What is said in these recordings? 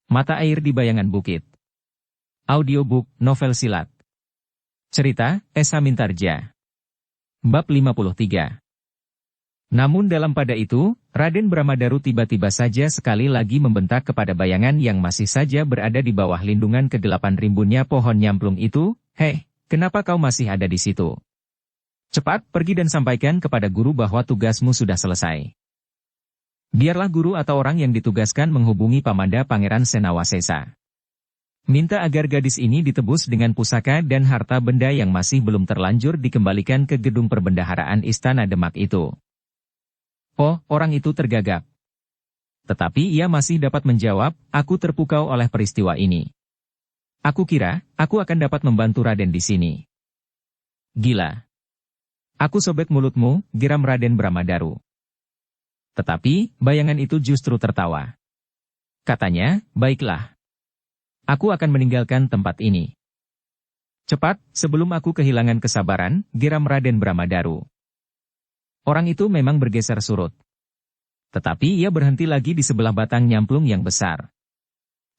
Mata air di bayangan bukit. Audiobook, novel silat. Cerita, Esa Mintarja. Bab 53. Namun dalam pada itu, Raden Bramadaru tiba-tiba saja sekali lagi membentak kepada bayangan yang masih saja berada di bawah lindungan kedelapan rimbunnya pohon nyamplung itu, "Hei, kenapa kau masih ada di situ? Cepat pergi dan sampaikan kepada guru bahwa tugasmu sudah selesai. Biarlah guru atau orang yang ditugaskan menghubungi Pamanda Pangeran Senawasesa. Minta agar gadis ini ditebus dengan pusaka dan harta benda yang masih belum terlanjur dikembalikan ke gedung perbendaharaan Istana Demak itu." Oh, orang itu tergagap. Tetapi ia masih dapat menjawab, "Aku terpukau oleh peristiwa ini. Aku kira, aku akan dapat membantu Raden di sini." "Gila. Aku sobek mulutmu," geram Raden Bramadaru. Tetapi, bayangan itu justru tertawa. Katanya, "Baiklah. Aku akan meninggalkan tempat ini." "Cepat, sebelum aku kehilangan kesabaran," geram Raden Bramadaru. Orang itu memang bergeser surut. Tetapi ia berhenti lagi di sebelah batang nyamplung yang besar.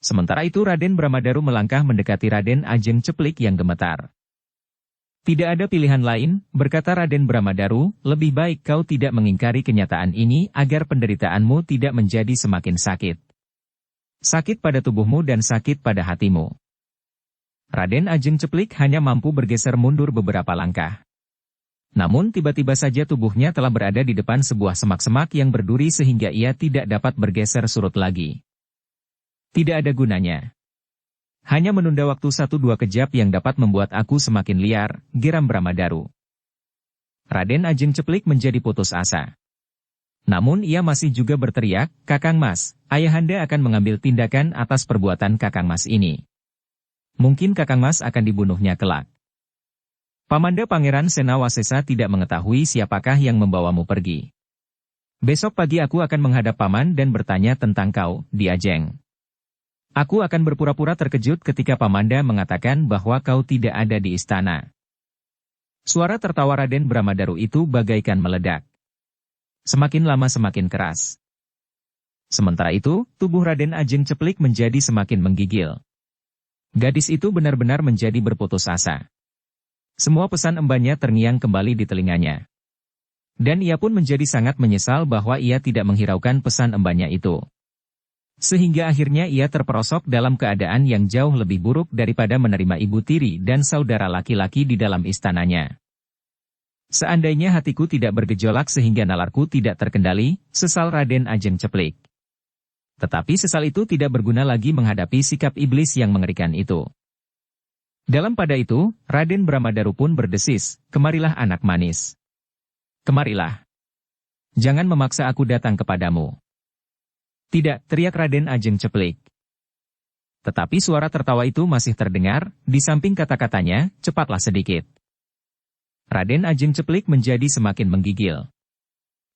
Sementara itu Raden Bramadaru melangkah mendekati Raden Ajeng Ceplik yang gemetar. "Tidak ada pilihan lain," berkata Raden Bramadaru, "lebih baik kau tidak mengingkari kenyataan ini agar penderitaanmu tidak menjadi semakin sakit. Sakit pada tubuhmu dan sakit pada hatimu." Raden Ajeng Ceplik hanya mampu bergeser mundur beberapa langkah. Namun tiba-tiba saja tubuhnya telah berada di depan sebuah semak-semak yang berduri sehingga ia tidak dapat bergeser surut lagi. "Tidak ada gunanya. Hanya menunda waktu 1-2 kejap yang dapat membuat aku semakin liar," geram Bramadaru. Raden Ajeng Ceplik menjadi putus asa. Namun ia masih juga berteriak, "Kakang Mas, ayahanda akan mengambil tindakan atas perbuatan Kakang Mas ini. Mungkin Kakang Mas akan dibunuhnya kelak. Pamanda Pangeran Senawasesa tidak mengetahui siapakah yang membawamu pergi. Besok pagi aku akan menghadap Paman dan bertanya tentang kau, di Ajeng. Aku akan berpura-pura terkejut ketika Pamanda mengatakan bahwa kau tidak ada di istana." Suara tertawa Raden Bramadaru itu bagaikan meledak. Semakin lama semakin keras. Sementara itu, tubuh Raden Ajeng Ceplik menjadi semakin menggigil. Gadis itu benar-benar menjadi berputus asa. Semua pesan embannya terngiang kembali di telinganya. Dan ia pun menjadi sangat menyesal bahwa ia tidak menghiraukan pesan embannya itu. Sehingga akhirnya ia terperosok dalam keadaan yang jauh lebih buruk daripada menerima ibu tiri dan saudara laki-laki di dalam istananya. "Seandainya hatiku tidak bergejolak sehingga nalarku tidak terkendali," sesal Raden Ajeng Ceplik. Tetapi sesal itu tidak berguna lagi menghadapi sikap iblis yang mengerikan itu. Dalam pada itu, Raden Bramadaru pun berdesis, "Kemarilah anak manis. Kemarilah. Jangan memaksa aku datang kepadamu." "Tidak," teriak Raden Ajeng Ceplik. Tetapi suara tertawa itu masih terdengar, di samping kata-katanya, "Cepatlah sedikit." Raden Ajeng Ceplik menjadi semakin menggigil.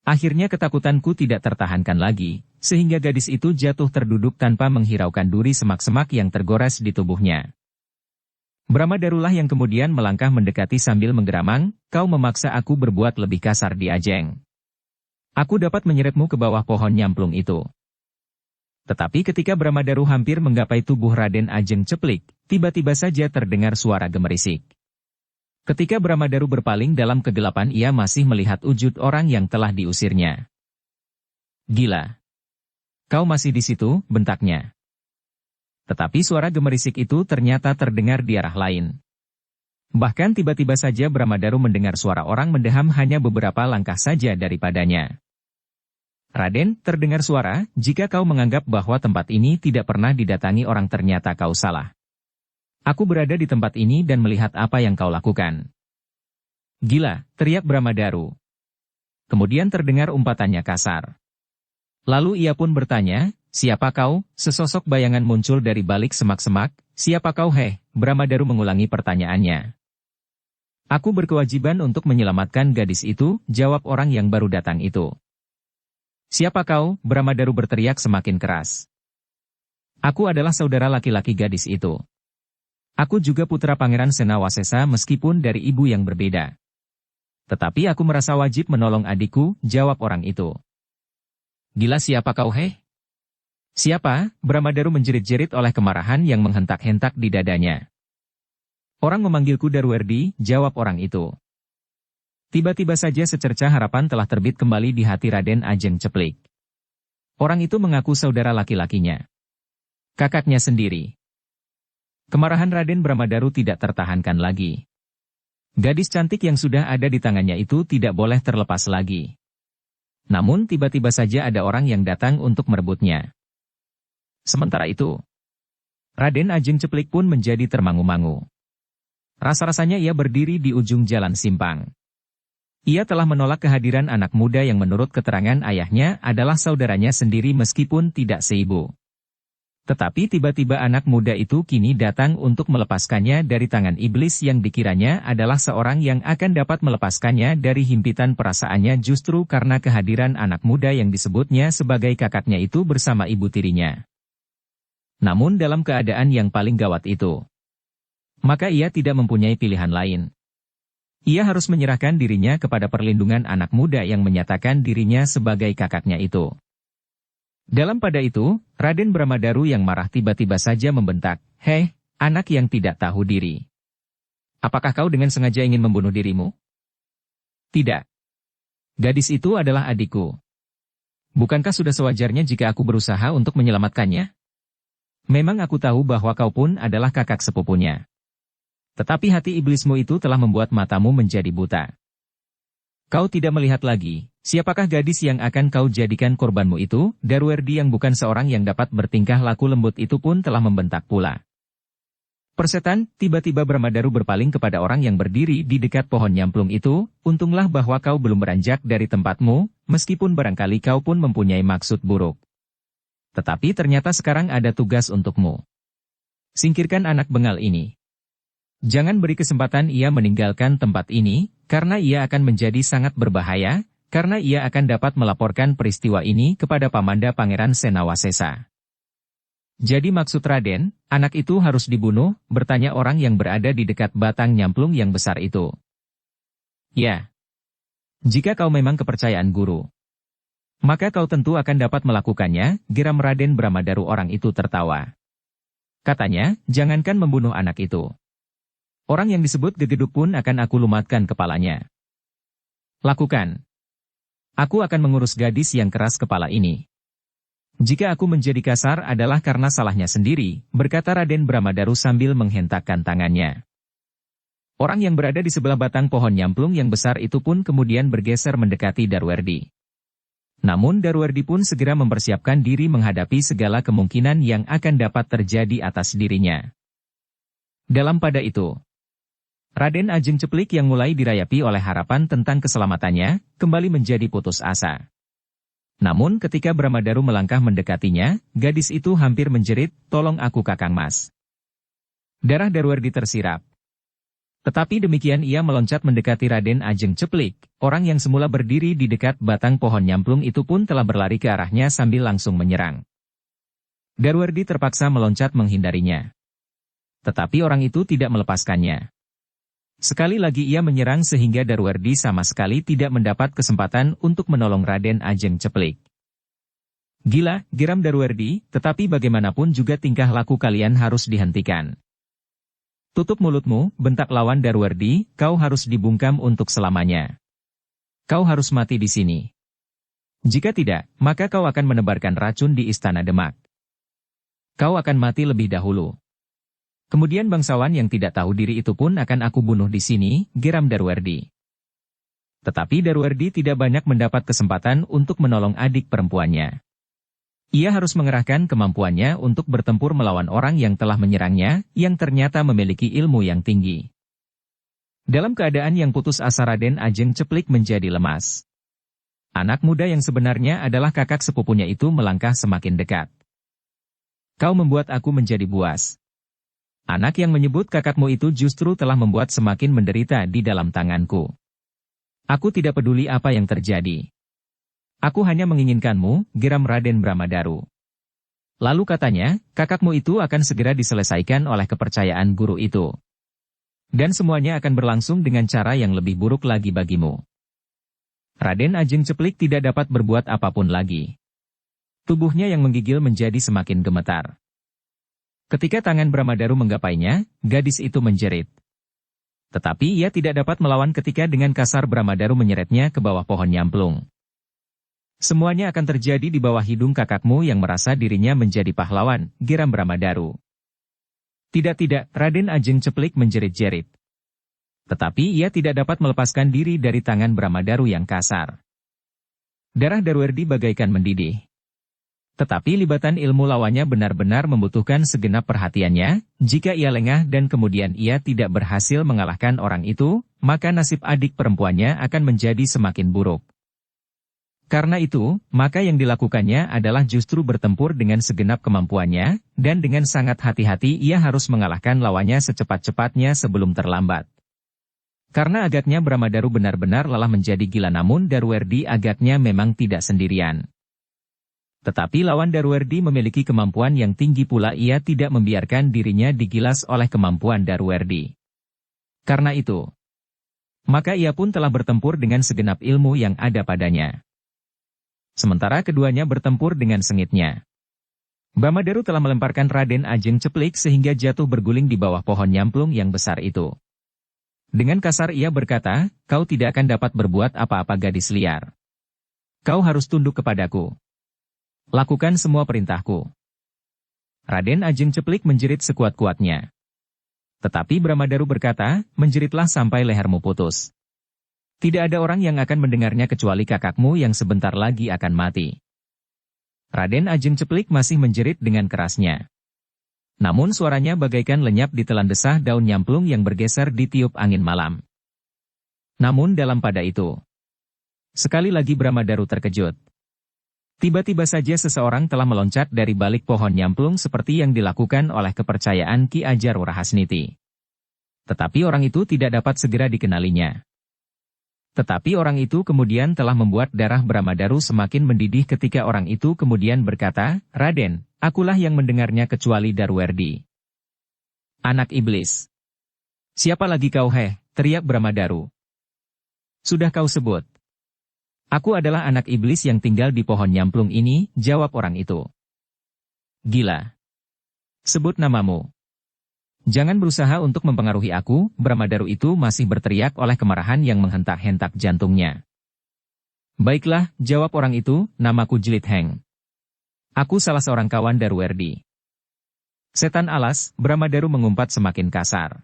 Akhirnya ketakutanku tidak tertahankan lagi, sehingga gadis itu jatuh terduduk tanpa menghiraukan duri semak-semak yang tergores di tubuhnya. Bramadarulah yang kemudian melangkah mendekati sambil menggeramang, "Kau memaksa aku berbuat lebih kasar di Ajeng. Aku dapat menyeretmu ke bawah pohon nyamplung itu." Tetapi ketika Bramadaru hampir menggapai tubuh Raden Ajeng Ceplik, tiba-tiba saja terdengar suara gemerisik. Ketika Bramadaru berpaling dalam kegelapan ia masih melihat wujud orang yang telah diusirnya. "Gila. Kau masih di situ," bentaknya. Tetapi suara gemerisik itu ternyata terdengar di arah lain. Bahkan tiba-tiba saja Bramadaru mendengar suara orang mendeham hanya beberapa langkah saja daripadanya. "Raden, terdengar suara, jika kau menganggap bahwa tempat ini tidak pernah didatangi orang ternyata kau salah. Aku berada di tempat ini dan melihat apa yang kau lakukan." "Gila," teriak Bramadaru. Kemudian terdengar umpatannya kasar. Lalu ia pun bertanya, "Siapa kau?" Sesosok bayangan muncul dari balik semak-semak. "Siapa kau, heh?" Bramadaru mengulangi pertanyaannya. "Aku berkewajiban untuk menyelamatkan gadis itu," jawab orang yang baru datang itu. "Siapa kau?" Bramadaru berteriak semakin keras. "Aku adalah saudara laki-laki gadis itu. Aku juga putra Pangeran Senawasesa meskipun dari ibu yang berbeda. Tetapi aku merasa wajib menolong adikku," jawab orang itu. "Gila siapa kau, heh? Siapa? Bramadaru menjerit-jerit oleh kemarahan yang menghentak-hentak di dadanya. Orang memanggilku Daruwerdi, jawab orang itu. Tiba-tiba saja secercah harapan telah terbit kembali di hati Raden Ajeng Ceplik. Orang itu mengaku saudara laki-lakinya. Kakaknya sendiri. Kemarahan Raden Bramadaru tidak tertahankan lagi. Gadis cantik yang sudah ada di tangannya itu tidak boleh terlepas lagi. Namun tiba-tiba saja ada orang yang datang untuk merebutnya. Sementara itu, Raden Ajeng Ceplik pun menjadi termangu-mangu. Rasa-rasanya ia berdiri di ujung jalan simpang. Ia telah menolak kehadiran anak muda yang menurut keterangan ayahnya adalah saudaranya sendiri meskipun tidak seibu. Tetapi tiba-tiba anak muda itu kini datang untuk melepaskannya dari tangan iblis yang dikiranya adalah seorang yang akan dapat melepaskannya dari himpitan perasaannya justru karena kehadiran anak muda yang disebutnya sebagai kakaknya itu bersama ibu tirinya. Namun dalam keadaan yang paling gawat itu, maka ia tidak mempunyai pilihan lain. Ia harus menyerahkan dirinya kepada perlindungan anak muda yang menyatakan dirinya sebagai kakaknya itu. Dalam pada itu, Raden Bramadaru yang marah tiba-tiba saja membentak, "Hei, anak yang tidak tahu diri. Apakah kau dengan sengaja ingin membunuh dirimu?" "Tidak. Gadis itu adalah adikku. Bukankah sudah sewajarnya jika aku berusaha untuk menyelamatkannya? Memang aku tahu bahwa kau pun adalah kakak sepupunya. Tetapi hati iblismu itu telah membuat matamu menjadi buta. Kau tidak melihat lagi, siapakah gadis yang akan kau jadikan korbanmu itu?" Daruwerdi yang bukan seorang yang dapat bertingkah laku lembut itu pun telah membentak pula. "Persetan!" Tiba-tiba Bramadaru berpaling kepada orang yang berdiri di dekat pohon nyamplung itu, "Untunglah bahwa kau belum beranjak dari tempatmu, meskipun barangkali kau pun mempunyai maksud buruk. Tetapi ternyata sekarang ada tugas untukmu. Singkirkan anak bengal ini. Jangan beri kesempatan ia meninggalkan tempat ini, karena ia akan menjadi sangat berbahaya, karena ia akan dapat melaporkan peristiwa ini kepada Pamanda Pangeran Senawasesa." "Jadi maksud Raden, anak itu harus dibunuh?" bertanya orang yang berada di dekat batang nyamplung yang besar itu. "Ya. Jika kau memang kepercayaan guru, maka kau tentu akan dapat melakukannya," geram Raden Bramadaru. Orang itu tertawa. Katanya, "Jangankan membunuh anak itu. Orang yang disebut Gegeduk pun akan aku lumatkan kepalanya." "Lakukan. Aku akan mengurus gadis yang keras kepala ini. Jika aku menjadi kasar adalah karena salahnya sendiri," berkata Raden Bramadaru sambil menghentakkan tangannya. Orang yang berada di sebelah batang pohon nyamplung yang besar itu pun kemudian bergeser mendekati Daruwerdi. Namun Daruwerdi pun segera mempersiapkan diri menghadapi segala kemungkinan yang akan dapat terjadi atas dirinya. Dalam pada itu, Raden Ajeng Ceplik yang mulai dirayapi oleh harapan tentang keselamatannya, kembali menjadi putus asa. Namun ketika Bramadaru melangkah mendekatinya, gadis itu hampir menjerit, "Tolong aku Kakang Mas." Darah Daruwerdi tersirap. Tetapi demikian ia meloncat mendekati Raden Ajeng Ceplik, orang yang semula berdiri di dekat batang pohon nyamplung itu pun telah berlari ke arahnya sambil langsung menyerang. Daruwerdi terpaksa meloncat menghindarinya. Tetapi orang itu tidak melepaskannya. Sekali lagi ia menyerang sehingga Daruwerdi sama sekali tidak mendapat kesempatan untuk menolong Raden Ajeng Ceplik. "Gila," geram Daruwerdi, "tetapi bagaimanapun juga tingkah laku kalian harus dihentikan." "Tutup mulutmu," bentak lawan Daruwerdi, "kau harus dibungkam untuk selamanya. Kau harus mati di sini. Jika tidak, maka kau akan menebarkan racun di Istana Demak. Kau akan mati lebih dahulu. Kemudian bangsawan yang tidak tahu diri itu pun akan aku bunuh di sini," geram Daruwerdi. Tetapi Daruwerdi tidak banyak mendapat kesempatan untuk menolong adik perempuannya. Ia harus mengerahkan kemampuannya untuk bertempur melawan orang yang telah menyerangnya, yang ternyata memiliki ilmu yang tinggi. Dalam keadaan yang putus asa Raden Ajeng Ceplik menjadi lemas. Anak muda yang sebenarnya adalah kakak sepupunya itu melangkah semakin dekat. "Kau membuat aku menjadi buas. Anak yang menyebut kakakmu itu justru telah membuat semakin menderita di dalam tanganku. Aku tidak peduli apa yang terjadi. Aku hanya menginginkanmu," geram Raden Bramadaru. Lalu katanya, "Kakakmu itu akan segera diselesaikan oleh kepercayaan guru itu. Dan semuanya akan berlangsung dengan cara yang lebih buruk lagi bagimu." Raden Ajeng Ceplik tidak dapat berbuat apapun lagi. Tubuhnya yang menggigil menjadi semakin gemetar. Ketika tangan Bramadaru menggapainya, gadis itu menjerit. Tetapi ia tidak dapat melawan ketika dengan kasar Bramadaru menyeretnya ke bawah pohon nyamplung. Semuanya akan terjadi di bawah hidung kakakmu yang merasa dirinya menjadi pahlawan, geram Bramadaru. Tidak, Raden Ajeng Ceplik menjerit-jerit. Tetapi ia tidak dapat melepaskan diri dari tangan Bramadaru yang kasar. Darah Daruerdi bagaikan mendidih. Tetapi libatan ilmu lawannya benar-benar membutuhkan segenap perhatiannya. Jika ia lengah dan kemudian ia tidak berhasil mengalahkan orang itu, maka nasib adik perempuannya akan menjadi semakin buruk. Karena itu, maka yang dilakukannya adalah justru bertempur dengan segenap kemampuannya, dan dengan sangat hati-hati ia harus mengalahkan lawannya secepat-cepatnya sebelum terlambat. Karena agaknya Bramadaru benar-benar lelah menjadi gila, namun Daruerdi agaknya memang tidak sendirian. Tetapi lawan Daruerdi memiliki kemampuan yang tinggi pula, ia tidak membiarkan dirinya digilas oleh kemampuan Daruerdi. Karena itu, maka ia pun telah bertempur dengan segenap ilmu yang ada padanya. Sementara keduanya bertempur dengan sengitnya. Bramadaru telah melemparkan Raden Ajeng Ceplik sehingga jatuh berguling di bawah pohon nyamplung yang besar itu. Dengan kasar ia berkata, "Kau tidak akan dapat berbuat apa-apa, gadis liar. Kau harus tunduk kepadaku. Lakukan semua perintahku." Raden Ajeng Ceplik menjerit sekuat-kuatnya. Tetapi Bramadaru berkata, "Menjeritlah sampai lehermu putus. Tidak ada orang yang akan mendengarnya kecuali kakakmu yang sebentar lagi akan mati." Raden Ajeng Ceplik masih menjerit dengan kerasnya. Namun suaranya bagaikan lenyap ditelan desah daun nyamplung yang bergeser ditiup angin malam. Namun dalam pada itu, sekali lagi Bramadaru terkejut. Tiba-tiba saja seseorang telah meloncat dari balik pohon nyamplung seperti yang dilakukan oleh kepercayaan Ki Ajar Warahasniti. Tetapi orang itu tidak dapat segera dikenalinya. Tetapi orang itu kemudian telah membuat darah Bramadaru semakin mendidih ketika orang itu kemudian berkata, "Raden, akulah yang mendengarnya kecuali Daruerdi." "Anak iblis. Siapa lagi kau, heh?" teriak Bramadaru. "Sudah kau sebut. Aku adalah anak iblis yang tinggal di pohon nyamplung ini," jawab orang itu. "Gila. Sebut namamu. Jangan berusaha untuk mempengaruhi aku." Bramadaru itu masih berteriak oleh kemarahan yang menghentak-hentak jantungnya. "Baiklah," jawab orang itu, "namaku Jlit Heng. Aku salah seorang kawan Daruerdi." "Setan alas," Bramadaru mengumpat semakin kasar.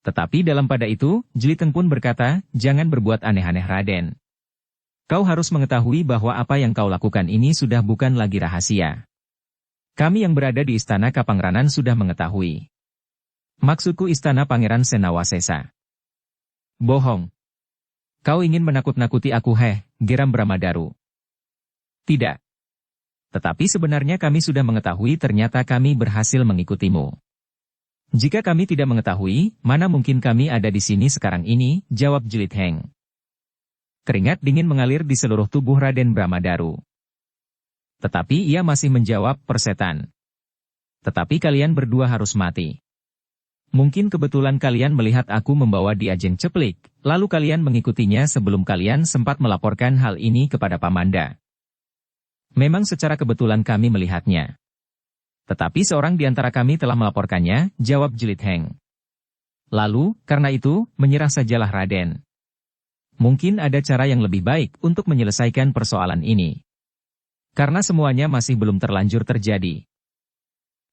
Tetapi dalam pada itu, Jlit Heng pun berkata, "Jangan berbuat aneh-aneh, Raden. Kau harus mengetahui bahwa apa yang kau lakukan ini sudah bukan lagi rahasia. Kami yang berada di Istana Kapangranan sudah mengetahui. Maksudku Istana Pangeran Senawasesa." "Bohong. Kau ingin menakut-nakuti aku, heh," geram Bramadaru. "Tidak. Tetapi sebenarnya kami sudah mengetahui, ternyata kami berhasil mengikutimu." "Jika kami tidak mengetahui, mana mungkin kami ada di sini sekarang ini," jawab Jlit Heng. Keringat dingin mengalir di seluruh tubuh Raden Bramadaru. Tetapi ia masih menjawab, "Persetan. Tetapi kalian berdua harus mati. Mungkin kebetulan kalian melihat aku membawa Di Ajeng Ceplik, lalu kalian mengikutinya sebelum kalian sempat melaporkan hal ini kepada Pamanda. Memang secara kebetulan kami melihatnya. Tetapi seorang di antara kami telah melaporkannya," jawab Jlit Heng. "Lalu, karena itu, menyerah sajalah, Raden. Mungkin ada cara yang lebih baik untuk menyelesaikan persoalan ini. Karena semuanya masih belum terlanjur terjadi."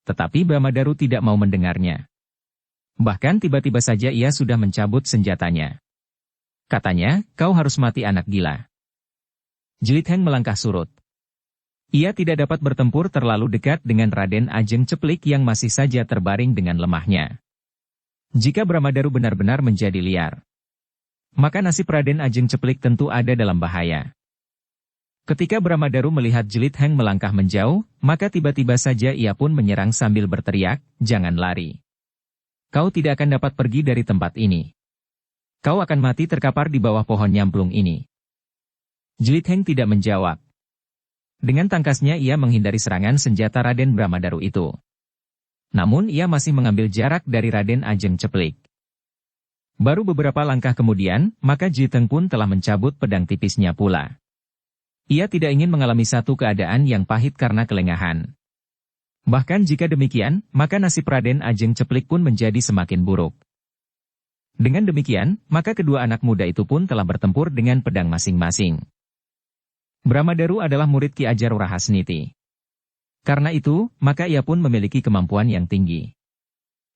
Tetapi Bramadaru tidak mau mendengarnya. Bahkan tiba-tiba saja ia sudah mencabut senjatanya. Katanya, "Kau harus mati, anak gila." Jlit Heng melangkah surut. Ia tidak dapat bertempur terlalu dekat dengan Raden Ajeng Ceplik yang masih saja terbaring dengan lemahnya. Jika Bramadaru benar-benar menjadi liar, maka nasib Raden Ajeng Ceplik tentu ada dalam bahaya. Ketika Bramadaru melihat Jlit Heng melangkah menjauh, maka tiba-tiba saja ia pun menyerang sambil berteriak, "Jangan lari. Kau tidak akan dapat pergi dari tempat ini. Kau akan mati terkapar di bawah pohon nyamplung ini." Jlit Heng tidak menjawab. Dengan tangkasnya ia menghindari serangan senjata Raden Bramadaru itu. Namun ia masih mengambil jarak dari Raden Ajeng Ceplik. Baru beberapa langkah kemudian, maka Jlit Heng pun telah mencabut pedang tipisnya pula. Ia tidak ingin mengalami satu keadaan yang pahit karena kelengahan. Bahkan jika demikian, maka nasib Raden Ajeng Ceplik pun menjadi semakin buruk. Dengan demikian, maka kedua anak muda itu pun telah bertempur dengan pedang masing-masing. Bramadaru adalah murid Ki Ajar Rahasniti. Karena itu, maka ia pun memiliki kemampuan yang tinggi.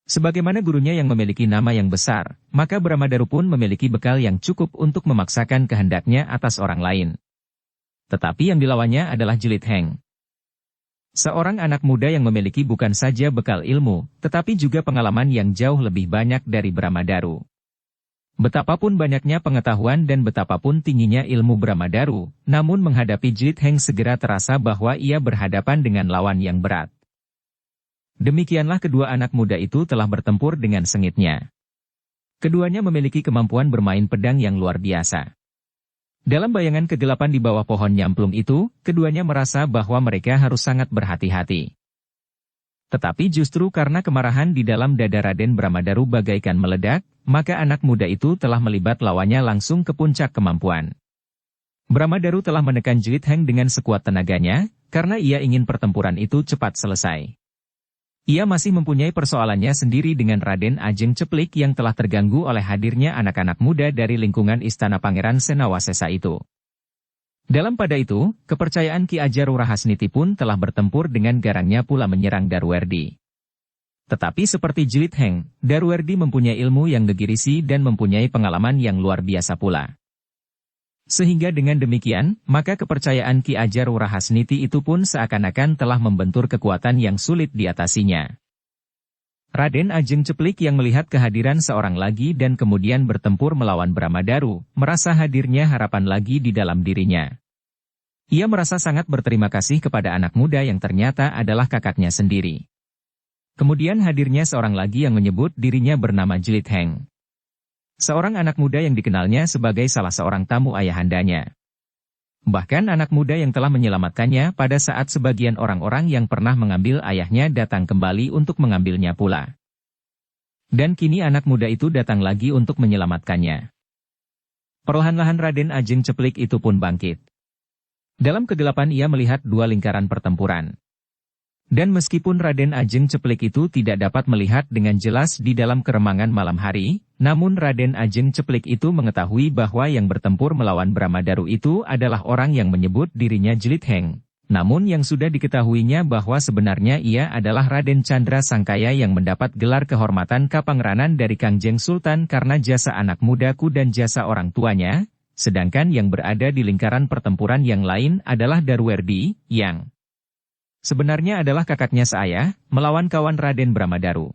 Sebagaimana gurunya yang memiliki nama yang besar, maka Bramadaru pun memiliki bekal yang cukup untuk memaksakan kehendaknya atas orang lain. Tetapi yang dilawannya adalah Jelit Heng. Seorang anak muda yang memiliki bukan saja bekal ilmu, tetapi juga pengalaman yang jauh lebih banyak dari Bramadaru. Betapapun banyaknya pengetahuan dan betapapun tingginya ilmu Bramadaru, namun menghadapi Jelit Heng segera terasa bahwa ia berhadapan dengan lawan yang berat. Demikianlah kedua anak muda itu telah bertempur dengan sengitnya. Keduanya memiliki kemampuan bermain pedang yang luar biasa. Dalam bayangan kegelapan di bawah pohon nyamplung itu, keduanya merasa bahwa mereka harus sangat berhati-hati. Tetapi justru karena kemarahan di dalam dada Raden Bramadaru bagaikan meledak, maka anak muda itu telah melibat lawannya langsung ke puncak kemampuan. Bramadaru telah menekan Jelit Heng dengan sekuat tenaganya, karena ia ingin pertempuran itu cepat selesai. Ia masih mempunyai persoalannya sendiri dengan Raden Ajeng Ceplik yang telah terganggu oleh hadirnya anak-anak muda dari lingkungan istana Pangeran Senawasesa itu. Dalam pada itu, kepercayaan Ki Ajar Rahasniti pun telah bertempur dengan garangnya pula menyerang Darwerdi. Tetapi seperti Jelit Heng, Darwerdi mempunyai ilmu yang gegirisi dan mempunyai pengalaman yang luar biasa pula. Sehingga dengan demikian, maka kepercayaan Ki Ajar Rahasniti itu pun seakan-akan telah membentur kekuatan yang sulit diatasinya. Raden Ajeng Ceplik yang melihat kehadiran seorang lagi dan kemudian bertempur melawan Bramadaru, merasa hadirnya harapan lagi di dalam dirinya. Ia merasa sangat berterima kasih kepada anak muda yang ternyata adalah kakaknya sendiri. Kemudian hadirnya seorang lagi yang menyebut dirinya bernama Jelit Heng. Seorang anak muda yang dikenalnya sebagai salah seorang tamu ayahandanya. Bahkan anak muda yang telah menyelamatkannya pada saat sebagian orang-orang yang pernah mengambil ayahnya datang kembali untuk mengambilnya pula. Dan kini anak muda itu datang lagi untuk menyelamatkannya. Perlahan-lahan Raden Ajeng Ceplik itu pun bangkit. Dalam kegelapan ia melihat dua lingkaran pertempuran. Dan meskipun Raden Ajeng Ceplik itu tidak dapat melihat dengan jelas di dalam keremangan malam hari, namun Raden Ajeng Ceplik itu mengetahui bahwa yang bertempur melawan Bramadaru itu adalah orang yang menyebut dirinya Jelit Heng. Namun yang sudah diketahuinya bahwa sebenarnya ia adalah Raden Chandra Sangkaya yang mendapat gelar kehormatan Kapangranan dari Kangjeng Sultan karena jasa anak mudaku dan jasa orang tuanya, sedangkan yang berada di lingkaran pertempuran yang lain adalah Darwerdi, yang sebenarnya adalah kakaknya saya, melawan kawan Raden Bramadaru.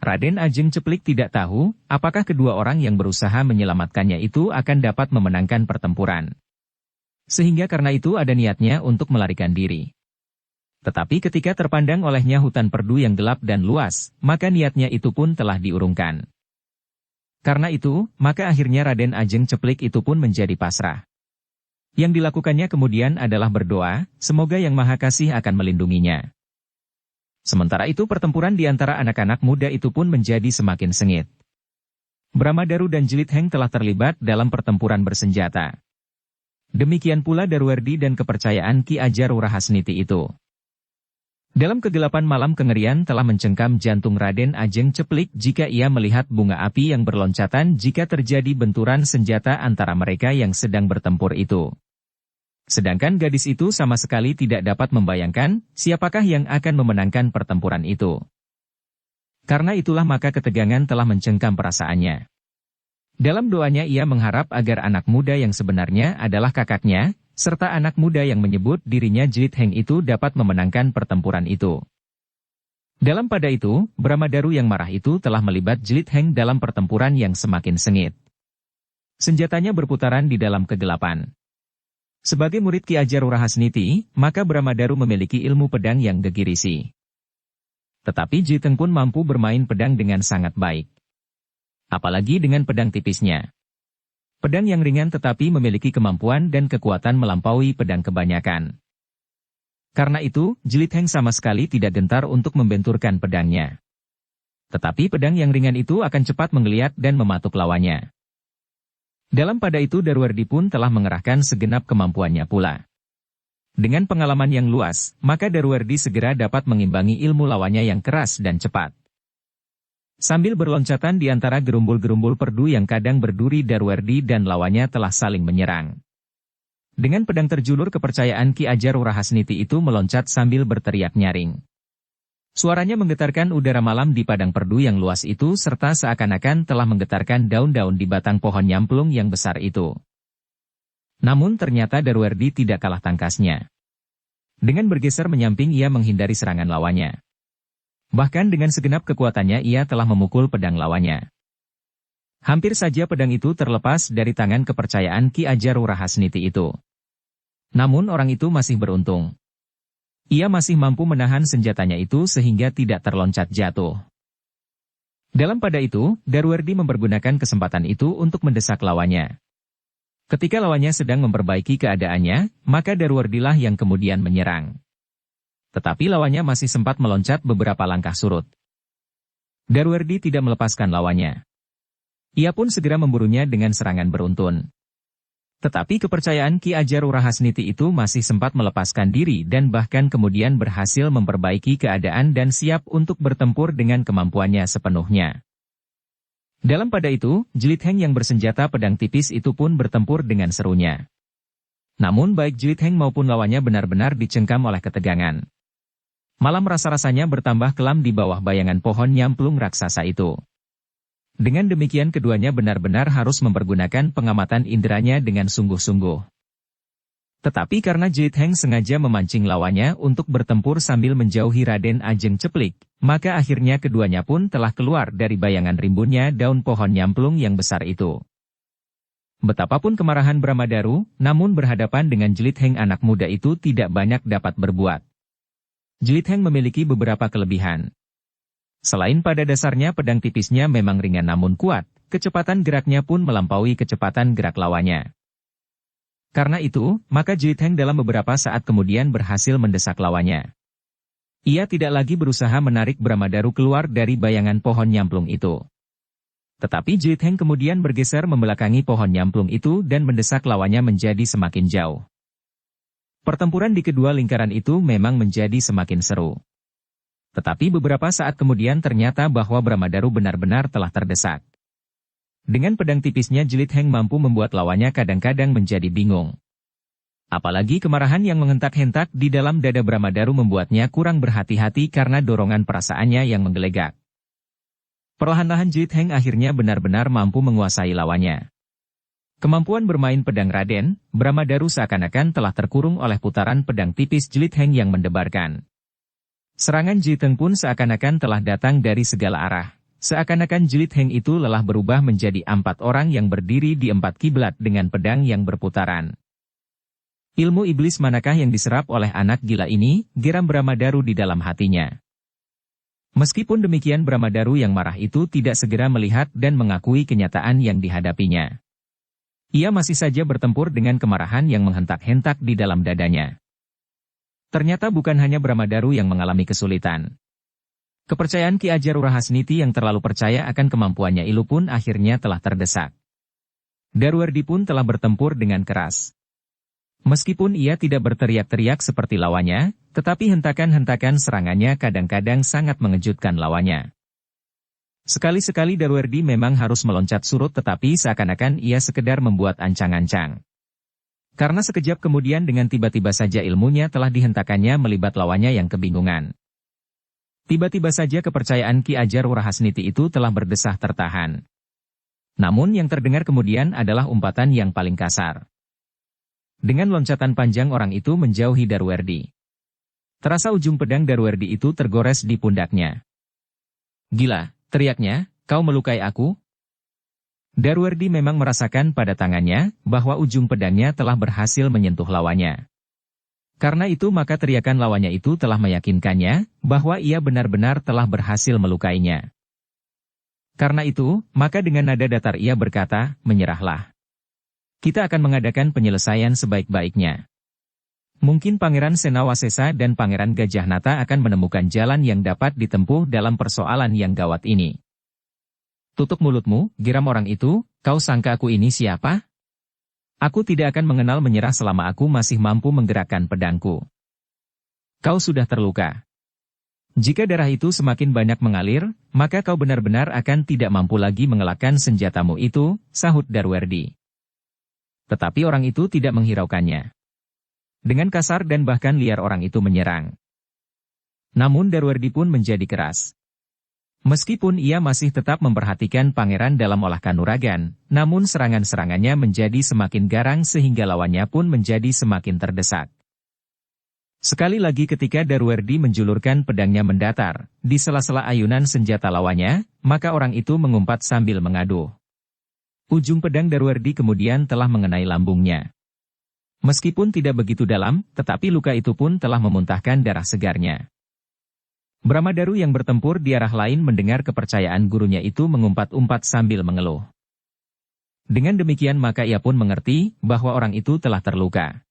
Raden Ajeng Ceplik tidak tahu, apakah kedua orang yang berusaha menyelamatkannya itu akan dapat memenangkan pertempuran. Sehingga karena itu ada niatnya untuk melarikan diri. Tetapi ketika terpandang olehnya hutan perdu yang gelap dan luas, maka niatnya itu pun telah diurungkan. Karena itu, maka akhirnya Raden Ajeng Ceplik itu pun menjadi pasrah. Yang dilakukannya kemudian adalah berdoa, semoga Yang Maha Kasih akan melindunginya. Sementara itu pertempuran di antara anak-anak muda itu pun menjadi semakin sengit. Bramadaru dan Jelit Heng telah terlibat dalam pertempuran bersenjata. Demikian pula Darwerdi dan kepercayaan Ki Ajar Rahasniti itu. Dalam kegelapan malam kengerian telah mencengkam jantung Raden Ajeng Ceplik jika ia melihat bunga api yang berloncatan jika terjadi benturan senjata antara mereka yang sedang bertempur itu. Sedangkan gadis itu sama sekali tidak dapat membayangkan siapakah yang akan memenangkan pertempuran itu. Karena itulah maka ketegangan telah mencengkam perasaannya. Dalam doanya ia mengharap agar anak muda yang sebenarnya adalah kakaknya, serta anak muda yang menyebut dirinya Jelit Heng itu dapat memenangkan pertempuran itu. Dalam pada itu, Bramadaru yang marah itu telah melibat Jelit Heng dalam pertempuran yang semakin sengit. Senjatanya berputaran di dalam kegelapan. Sebagai murid Ki Ajar Rahasniti, maka Bramadaru memiliki ilmu pedang yang gegirisi. Tetapi Jelit Heng pun mampu bermain pedang dengan sangat baik. Apalagi dengan pedang tipisnya. Pedang yang ringan tetapi memiliki kemampuan dan kekuatan melampaui pedang kebanyakan. Karena itu, Jelit Heng sama sekali tidak gentar untuk membenturkan pedangnya. Tetapi pedang yang ringan itu akan cepat menggeliat dan mematuk lawannya. Dalam pada itu Darwardi pun telah mengerahkan segenap kemampuannya pula. Dengan pengalaman yang luas, maka Darwardi segera dapat mengimbangi ilmu lawannya yang keras dan cepat. Sambil berloncatan di antara gerumbul-gerumbul perdu yang kadang berduri, Darwardi dan lawannya telah saling menyerang. Dengan pedang terjulur kepercayaan Ki Ajar Rahasniti itu meloncat sambil berteriak nyaring. Suaranya menggetarkan udara malam di padang perdu yang luas itu serta seakan-akan telah menggetarkan daun-daun di batang pohon nyamplung yang besar itu. Namun ternyata Darwardi tidak kalah tangkasnya. Dengan bergeser menyamping ia menghindari serangan lawannya. Bahkan dengan segenap kekuatannya ia telah memukul pedang lawannya. Hampir saja pedang itu terlepas dari tangan kepercayaan Ki Ajar Rahasniti itu. Namun orang itu masih beruntung. Ia masih mampu menahan senjatanya itu sehingga tidak terloncat jatuh. Dalam pada itu, Darwardi mempergunakan kesempatan itu untuk mendesak lawannya. Ketika lawannya sedang memperbaiki keadaannya, maka Darwardilah yang kemudian menyerang. Tetapi lawannya masih sempat meloncat beberapa langkah surut. Darwardi tidak melepaskan lawannya. Ia pun segera memburunya dengan serangan beruntun. Tetapi kepercayaan Ki Ajar Rahasniti itu masih sempat melepaskan diri dan bahkan kemudian berhasil memperbaiki keadaan dan siap untuk bertempur dengan kemampuannya sepenuhnya. Dalam pada itu, Jelit Heng yang bersenjata pedang tipis itu pun bertempur dengan serunya. Namun baik Jelit Heng maupun lawannya benar-benar dicengkam oleh ketegangan. Malam rasa-rasanya bertambah kelam di bawah bayangan pohon nyamplung raksasa itu. Dengan demikian keduanya benar-benar harus mempergunakan pengamatan inderanya dengan sungguh-sungguh. Tetapi karena Jelit Heng sengaja memancing lawannya untuk bertempur sambil menjauhi Raden Ajeng Ceplik, maka akhirnya keduanya pun telah keluar dari bayangan rimbunnya daun pohon nyamplung yang besar itu. Betapapun kemarahan Bramadaru, namun berhadapan dengan Jelit Heng anak muda itu tidak banyak dapat berbuat. Jelit Heng memiliki beberapa kelebihan. Selain pada dasarnya pedang tipisnya memang ringan namun kuat, kecepatan geraknya pun melampaui kecepatan gerak lawannya. Karena itu, maka Jelit Heng dalam beberapa saat kemudian berhasil mendesak lawannya. Ia tidak lagi berusaha menarik Bramadaru keluar dari bayangan pohon nyamplung itu. Tetapi Jelit Heng kemudian bergeser membelakangi pohon nyamplung itu dan mendesak lawannya menjadi semakin jauh. Pertempuran di kedua lingkaran itu memang menjadi semakin seru. Tetapi beberapa saat kemudian ternyata bahwa Bramadaru benar-benar telah terdesak. Dengan pedang tipisnya Jelit Heng mampu membuat lawannya kadang-kadang menjadi bingung. Apalagi kemarahan yang menghentak-hentak di dalam dada Bramadaru membuatnya kurang berhati-hati karena dorongan perasaannya yang menggelegak. Perlahan-lahan Jelit Heng akhirnya benar-benar mampu menguasai lawannya. Kemampuan bermain pedang Raden Bramadaru seakan-akan telah terkurung oleh putaran pedang tipis Jelit Heng yang mendebarkan. Serangan Jelit Heng pun seakan-akan telah datang dari segala arah. Seakan-akan Jelit Heng itu lelah berubah menjadi 4 orang yang berdiri di 4 kiblat dengan pedang yang berputaran. Ilmu iblis manakah yang diserap oleh anak gila ini, geram Bramadaru di dalam hatinya. Meskipun demikian Bramadaru yang marah itu tidak segera melihat dan mengakui kenyataan yang dihadapinya. Ia masih saja bertempur dengan kemarahan yang menghentak-hentak di dalam dadanya. Ternyata bukan hanya Bramadaru yang mengalami kesulitan. Kepercayaan Ki Ajar Rahasniti yang terlalu percaya akan kemampuannya itu pun akhirnya telah terdesak. Darwardi pun telah bertempur dengan keras. Meskipun ia tidak berteriak-teriak seperti lawannya, tetapi hentakan-hentakan serangannya kadang-kadang sangat mengejutkan lawannya. Sekali-sekali Darwardi memang harus meloncat surut tetapi seakan-akan ia sekedar membuat ancang-ancang. Karena sekejap kemudian dengan tiba-tiba saja ilmunya telah dihentakkannya melibat lawannya yang kebingungan. Tiba-tiba saja kepercayaan Ki Ajar Rahasniti itu telah berdesah tertahan. Namun yang terdengar kemudian adalah umpatan yang paling kasar. Dengan loncatan panjang orang itu menjauhi Darwardi. Terasa ujung pedang Darwardi itu tergores di pundaknya. "Gila," teriaknya, "kau melukai aku?" Darwardi memang merasakan pada tangannya bahwa ujung pedangnya telah berhasil menyentuh lawannya. Karena itu maka teriakan lawannya itu telah meyakinkannya bahwa ia benar-benar telah berhasil melukainya. Karena itu, maka dengan nada datar ia berkata, "Menyerahlah. Kita akan mengadakan penyelesaian sebaik-baiknya. Mungkin Pangeran Senawasesa dan Pangeran Gajah Nata akan menemukan jalan yang dapat ditempuh dalam persoalan yang gawat ini." "Tutup mulutmu," geram orang itu, Kau sangka aku ini siapa? Aku tidak akan mengenal menyerah selama aku masih mampu menggerakkan pedangku. Kau sudah terluka. Jika darah itu semakin banyak mengalir, maka kau benar-benar akan tidak mampu lagi mengelakkan senjatamu itu, sahut Darwerdi. Tetapi orang itu tidak menghiraukannya. Dengan kasar dan bahkan liar orang itu menyerang. Namun Darwerdi pun menjadi keras. Meskipun ia masih tetap memperhatikan pangeran dalam olah kanuragan, namun serangan-serangannya menjadi semakin garang sehingga lawannya pun menjadi semakin terdesak. Sekali lagi ketika Darwerdi menjulurkan pedangnya mendatar, di sela-sela ayunan senjata lawannya, maka orang itu mengumpat sambil mengaduh. Ujung pedang Darwerdi kemudian telah mengenai lambungnya. Meskipun tidak begitu dalam, tetapi luka itu pun telah memuntahkan darah segarnya. Bramadaru yang bertempur di arah lain mendengar kepercayaan gurunya itu mengumpat-umpat sambil mengeluh. Dengan demikian maka ia pun mengerti bahwa orang itu telah terluka.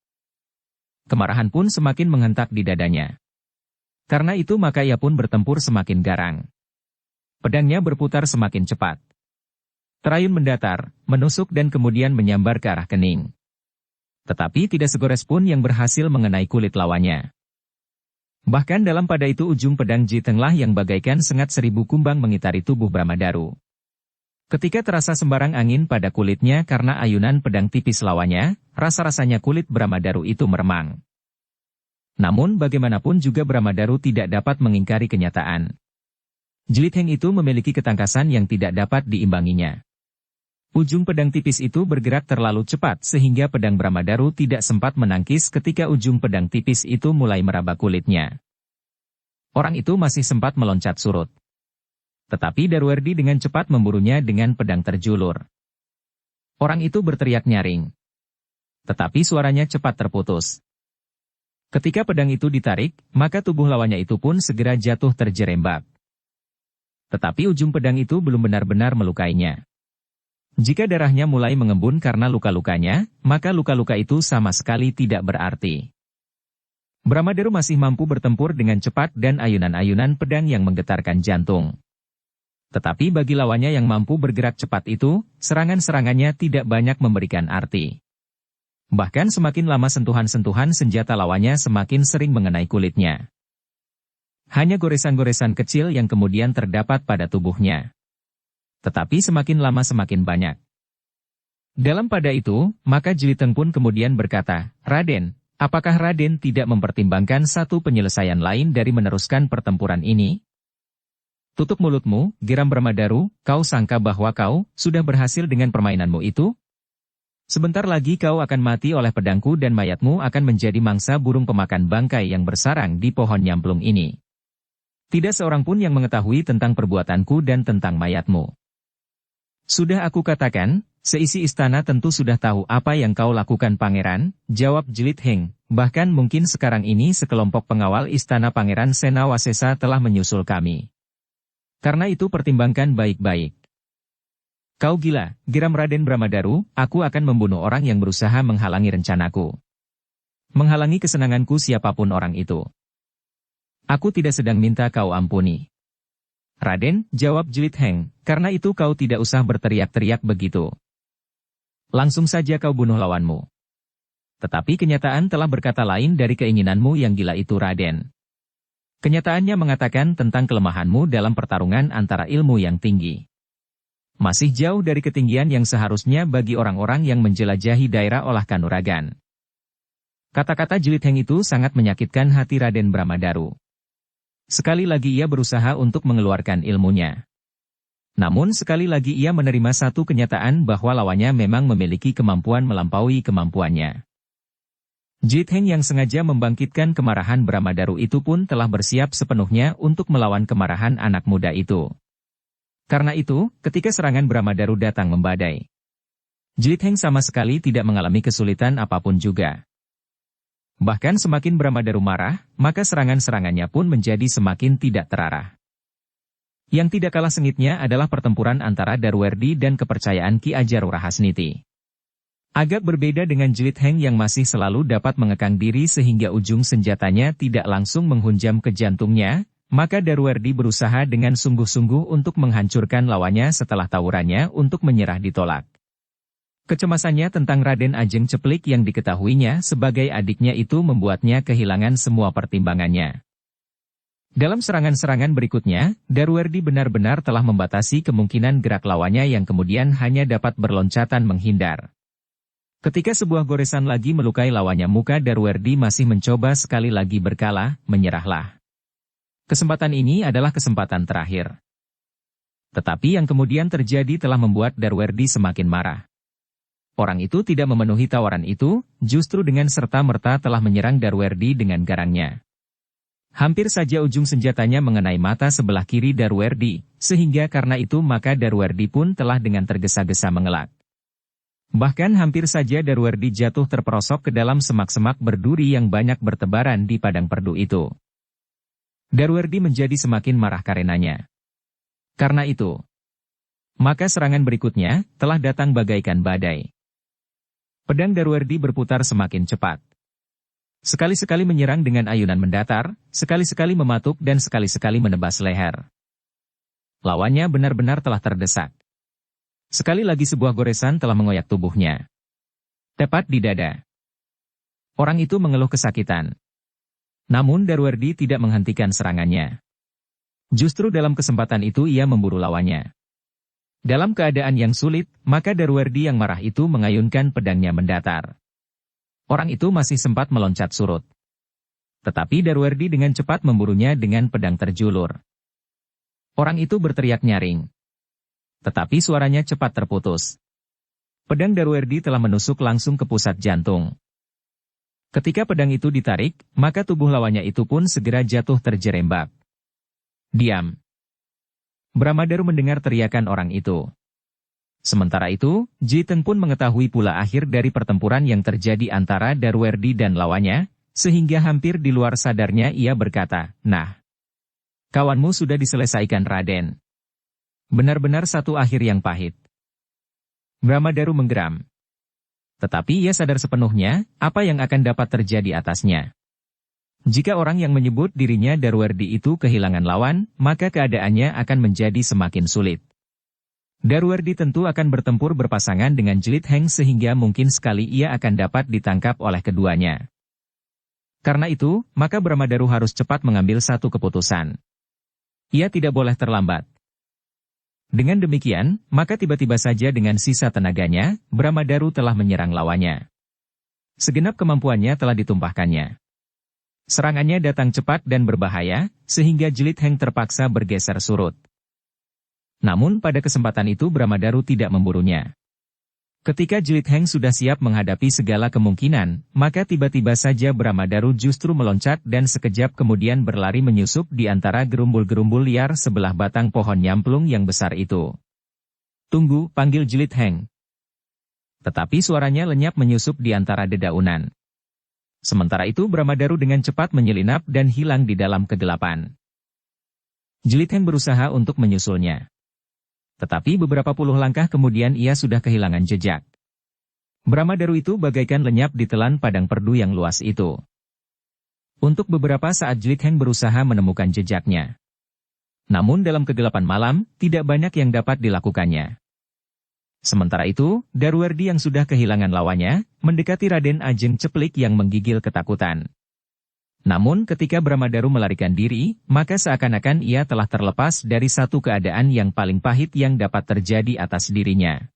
Kemarahan pun semakin menghentak di dadanya. Karena itu maka ia pun bertempur semakin garang. Pedangnya berputar semakin cepat. Terayun mendatar, menusuk dan kemudian menyambar ke arah kening. Tetapi tidak segores pun yang berhasil mengenai kulit lawannya. Bahkan dalam pada itu ujung pedang Jitenglah yang bagaikan sengat 1000 kumbang mengitari tubuh Bramadaru. Ketika terasa sembarang angin pada kulitnya karena ayunan pedang tipis lawannya, rasa-rasanya kulit Bramadaru itu meremang. Namun bagaimanapun juga Bramadaru tidak dapat mengingkari kenyataan. Jlitheng itu memiliki ketangkasan yang tidak dapat diimbanginya. Ujung pedang tipis itu bergerak terlalu cepat sehingga pedang Bramadaru tidak sempat menangkis ketika ujung pedang tipis itu mulai meraba kulitnya. Orang itu masih sempat meloncat surut. Tetapi Darwerdi dengan cepat memburunya dengan pedang terjulur. Orang itu berteriak nyaring. Tetapi suaranya cepat terputus. Ketika pedang itu ditarik, maka tubuh lawannya itu pun segera jatuh terjerembab. Tetapi ujung pedang itu belum benar-benar melukainya. Jika darahnya mulai mengembun karena luka-lukanya, maka luka-luka itu sama sekali tidak berarti. Bramadaru masih mampu bertempur dengan cepat dan ayunan-ayunan pedang yang menggetarkan jantung. Tetapi bagi lawannya yang mampu bergerak cepat itu, serangan-serangannya tidak banyak memberikan arti. Bahkan semakin lama sentuhan-sentuhan senjata lawannya semakin sering mengenai kulitnya. Hanya goresan-goresan kecil yang kemudian terdapat pada tubuhnya. Tetapi semakin lama semakin banyak. Dalam pada itu, maka Jlitheng pun kemudian berkata, "Raden, apakah Raden tidak mempertimbangkan satu penyelesaian lain dari meneruskan pertempuran ini?" "Tutup mulutmu," geram Bramadaru, "kau sangka bahwa kau sudah berhasil dengan permainanmu itu? Sebentar lagi kau akan mati oleh pedangku dan mayatmu akan menjadi mangsa burung pemakan bangkai yang bersarang di pohon nyamplung ini. Tidak seorang pun yang mengetahui tentang perbuatanku dan tentang mayatmu. Sudah aku katakan, seisi istana tentu sudah tahu apa yang kau lakukan pangeran," jawab Jlitheng, "bahkan mungkin sekarang ini sekelompok pengawal istana Pangeran Senawasesa telah menyusul kami. Karena itu pertimbangkan baik-baik." "Kau gila," geram Raden Bramadaru, "aku akan membunuh orang yang berusaha menghalangi rencanaku. Menghalangi kesenanganku siapapun orang itu. Aku tidak sedang minta kau ampuni." "Raden," jawab Jlitheng, "karena itu kau tidak usah berteriak-teriak begitu. Langsung saja kau bunuh lawanmu." Tetapi kenyataan telah berkata lain dari keinginanmu yang gila itu Raden. Kenyataannya mengatakan tentang kelemahanmu dalam pertarungan antara ilmu yang tinggi. Masih jauh dari ketinggian yang seharusnya bagi orang-orang yang menjelajahi daerah olah kanuragan. Kata-kata Jlitheng itu sangat menyakitkan hati Raden Bramadaru. Sekali lagi ia berusaha untuk mengeluarkan ilmunya. Namun sekali lagi ia menerima satu kenyataan bahwa lawannya memang memiliki kemampuan melampaui kemampuannya. Jlitheng yang sengaja membangkitkan kemarahan Bramadaru itu pun telah bersiap sepenuhnya untuk melawan kemarahan anak muda itu. Karena itu, ketika serangan Bramadaru datang membadai, Jlitheng sama sekali tidak mengalami kesulitan apapun juga. Bahkan semakin Bramadaru marah, maka serangan-serangannya pun menjadi semakin tidak terarah. Yang tidak kalah sengitnya adalah pertempuran antara Darwerdi dan kepercayaan Ki Ajar Rahasniti. Agak berbeda dengan Jlitheng yang masih selalu dapat mengekang diri sehingga ujung senjatanya tidak langsung menghunjam ke jantungnya, maka Darwerdi berusaha dengan sungguh-sungguh untuk menghancurkan lawannya setelah tawurannya untuk menyerah ditolak. Kecemasannya tentang Raden Ajeng Ceplik yang diketahuinya sebagai adiknya itu membuatnya kehilangan semua pertimbangannya. Dalam serangan-serangan berikutnya, Darwerdi benar-benar telah membatasi kemungkinan gerak lawannya yang kemudian hanya dapat berloncatan menghindar. Ketika sebuah goresan lagi melukai lawannya, muka Darwerdi masih mencoba sekali lagi berkala, menyerahlah. Kesempatan ini adalah kesempatan terakhir. Tetapi yang kemudian terjadi telah membuat Darwerdi semakin marah. Orang itu tidak memenuhi tawaran itu, justru dengan serta-merta telah menyerang Darwerdi dengan garangnya. Hampir saja ujung senjatanya mengenai mata sebelah kiri Darwerdi, sehingga karena itu maka Darwerdi pun telah dengan tergesa-gesa mengelak. Bahkan hampir saja Darwerdi jatuh terperosok ke dalam semak-semak berduri yang banyak bertebaran di padang perdu itu. Darwerdi menjadi semakin marah karenanya. Karena itu, maka serangan berikutnya telah datang bagaikan badai. Pedang Darwerdi berputar semakin cepat. Sekali-sekali menyerang dengan ayunan mendatar, sekali-sekali mematuk dan sekali-sekali menebas leher. Lawannya benar-benar telah terdesak. Sekali lagi sebuah goresan telah mengoyak tubuhnya. Tepat di dada. Orang itu mengeluh kesakitan. Namun Darwerdi tidak menghentikan serangannya. Justru dalam kesempatan itu ia memburu lawannya. Dalam keadaan yang sulit, maka Darwerdi yang marah itu mengayunkan pedangnya mendatar. Orang itu masih sempat meloncat surut. Tetapi Darwerdi dengan cepat memburunya dengan pedang terjulur. Orang itu berteriak nyaring. Tetapi suaranya cepat terputus. Pedang Darwerdi telah menusuk langsung ke pusat jantung. Ketika pedang itu ditarik, maka tubuh lawannya itu pun segera jatuh terjerembab. Diam! Bramadaru mendengar teriakan orang itu. Sementara itu, Jiteng pun mengetahui pula akhir dari pertempuran yang terjadi antara Darwerdi dan lawannya, sehingga hampir di luar sadarnya ia berkata, "Nah, kawanmu sudah diselesaikan Raden. Benar-benar satu akhir yang pahit." Bramadaru menggeram. Tetapi ia sadar sepenuhnya apa yang akan dapat terjadi atasnya. Jika orang yang menyebut dirinya Darwerdi itu kehilangan lawan, maka keadaannya akan menjadi semakin sulit. Darwerdi tentu akan bertempur berpasangan dengan Jelit Heng sehingga mungkin sekali ia akan dapat ditangkap oleh keduanya. Karena itu, maka Bramadaru harus cepat mengambil satu keputusan. Ia tidak boleh terlambat. Dengan demikian, maka tiba-tiba saja dengan sisa tenaganya, Bramadaru telah menyerang lawannya. Segenap kemampuannya telah ditumpahkannya. Serangannya datang cepat dan berbahaya, sehingga Jelit Heng terpaksa bergeser surut. Namun pada kesempatan itu Bramadaru tidak memburunya. Ketika Jelit Heng sudah siap menghadapi segala kemungkinan, maka tiba-tiba saja Bramadaru justru meloncat dan sekejap kemudian berlari menyusup di antara gerumbul-gerumbul liar sebelah batang pohon nyamplung yang besar itu. "Tunggu," panggil Jelit Heng. Tetapi suaranya lenyap menyusup di antara dedaunan. Sementara itu Bramadaru dengan cepat menyelinap dan hilang di dalam kegelapan. Jelit Heng berusaha untuk menyusulnya. Tetapi beberapa puluh langkah kemudian ia sudah kehilangan jejak. Bramadaru itu bagaikan lenyap di telan padang perdu yang luas itu. Untuk beberapa saat Jelit Heng berusaha menemukan jejaknya. Namun dalam kegelapan malam, tidak banyak yang dapat dilakukannya. Sementara itu, Darwerdi yang sudah kehilangan lawannya, mendekati Raden Ajeng Ceplik yang menggigil ketakutan. Namun ketika Bramadaru melarikan diri, maka seakan-akan ia telah terlepas dari satu keadaan yang paling pahit yang dapat terjadi atas dirinya.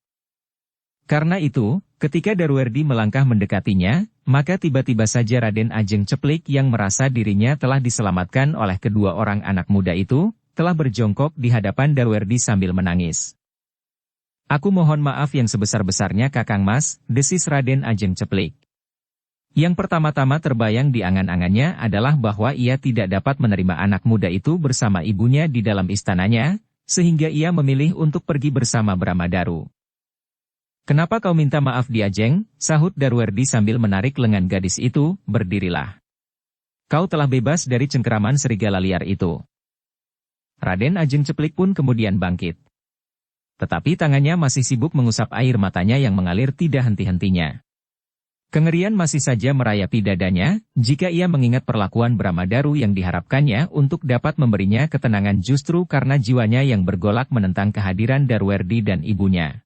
Karena itu, ketika Darwerdi melangkah mendekatinya, maka tiba-tiba saja Raden Ajeng Ceplik yang merasa dirinya telah diselamatkan oleh kedua orang anak muda itu, telah berjongkok di hadapan Darwerdi sambil menangis. "Aku mohon maaf yang sebesar-besarnya Kakang Mas," desis Raden Ajeng Ceplik. Yang pertama-tama terbayang di angan-angannya adalah bahwa ia tidak dapat menerima anak muda itu bersama ibunya di dalam istananya, sehingga ia memilih untuk pergi bersama Bramadaru. "Kenapa kau minta maaf di Ajeng?" sahut Darwerdi sambil menarik lengan gadis itu, "Berdirilah. Kau telah bebas dari cengkeraman serigala liar itu." Raden Ajeng Ceplik pun kemudian bangkit. Tetapi tangannya masih sibuk mengusap air matanya yang mengalir tidak henti-hentinya. Kengerian masih saja merayapi dadanya, jika ia mengingat perlakuan Bramadaru yang diharapkannya untuk dapat memberinya ketenangan justru karena jiwanya yang bergolak menentang kehadiran Darwerdi dan ibunya.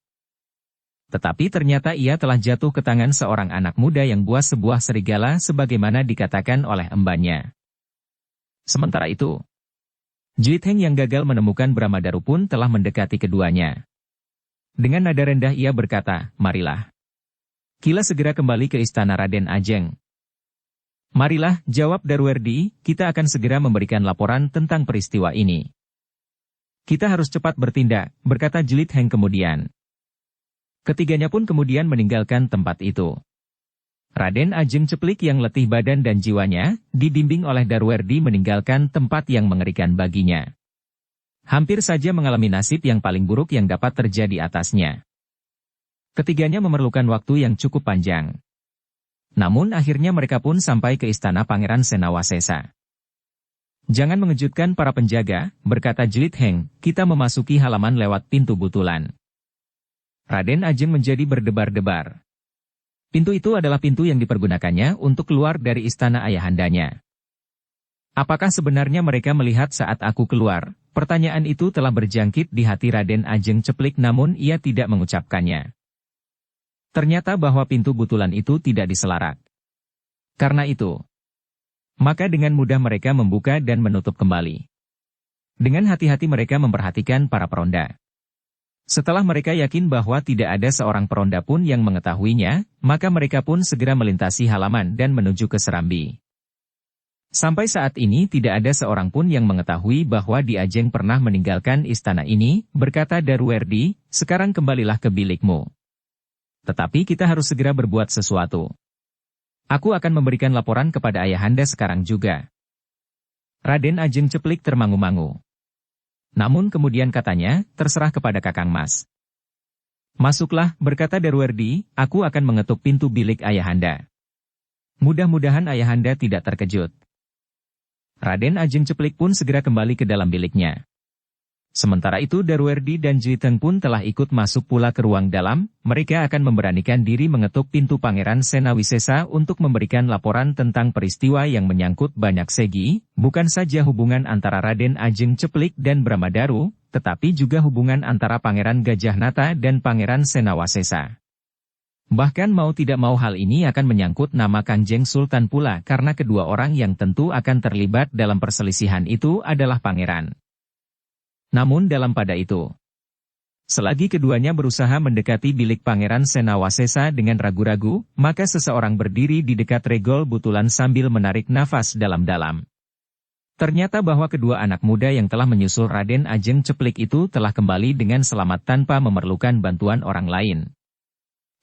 Tetapi ternyata ia telah jatuh ke tangan seorang anak muda yang buas sebuah serigala sebagaimana dikatakan oleh embannya. Sementara itu, Jlit Heng yang gagal menemukan Bramadaru pun telah mendekati keduanya. Dengan nada rendah ia berkata, "Marilah. Kita segera kembali ke istana Raden Ajeng." "Marilah," jawab Darwerdi, "kita akan segera memberikan laporan tentang peristiwa ini." "Kita harus cepat bertindak," berkata Jlit Heng kemudian. Ketiganya pun kemudian meninggalkan tempat itu. Raden Ajeng Ceplik yang letih badan dan jiwanya, dibimbing oleh Darwerdi meninggalkan tempat yang mengerikan baginya. Hampir saja mengalami nasib yang paling buruk yang dapat terjadi atasnya. Ketiganya memerlukan waktu yang cukup panjang. Namun akhirnya mereka pun sampai ke istana Pangeran Senawasesa. "Jangan mengejutkan para penjaga," berkata Jlit Heng, "kita memasuki halaman lewat pintu butulan." Raden Ajeng menjadi berdebar-debar. Pintu itu adalah pintu yang dipergunakannya untuk keluar dari istana ayahandanya. "Apakah sebenarnya mereka melihat saat aku keluar?" Pertanyaan itu telah berjangkit di hati Raden Ajeng Ceplik namun ia tidak mengucapkannya. Ternyata bahwa pintu butulan itu tidak diselarak. Karena itu, maka dengan mudah mereka membuka dan menutup kembali. Dengan hati-hati mereka memperhatikan para peronda. Setelah mereka yakin bahwa tidak ada seorang peronda pun yang mengetahuinya, maka mereka pun segera melintasi halaman dan menuju ke serambi. Sampai saat ini tidak ada seorang pun yang mengetahui bahwa Di Ajeng pernah meninggalkan istana ini, berkata Darwerdi, "Sekarang kembalilah ke bilikmu. Tetapi kita harus segera berbuat sesuatu. Aku akan memberikan laporan kepada ayahanda sekarang juga." Raden Ajeng Ceplik termangu-mangu. Namun kemudian katanya, "Terserah kepada Kakang Mas." "Masuklah," berkata Darwerdi, "aku akan mengetuk pintu bilik ayahanda. Mudah-mudahan ayahanda tidak terkejut." Raden Ajeng Ceplik pun segera kembali ke dalam biliknya. Sementara itu Darwerdi dan Jlit Heng pun telah ikut masuk pula ke ruang dalam, mereka akan memberanikan diri mengetuk pintu Pangeran Senawisesa untuk memberikan laporan tentang peristiwa yang menyangkut banyak segi, bukan saja hubungan antara Raden Ajeng Ceplik dan Bramadaru, tetapi juga hubungan antara Pangeran Gajah-Nata dan Pangeran Senawasesa. Bahkan mau tidak mau hal ini akan menyangkut nama Kanjeng Sultan pula karena kedua orang yang tentu akan terlibat dalam perselisihan itu adalah pangeran. Namun dalam pada itu, selagi keduanya berusaha mendekati bilik Pangeran Senawasesa dengan ragu-ragu, maka seseorang berdiri di dekat regol butulan sambil menarik nafas dalam-dalam. Ternyata bahwa kedua anak muda yang telah menyusul Raden Ajeng Ceplik itu telah kembali dengan selamat tanpa memerlukan bantuan orang lain.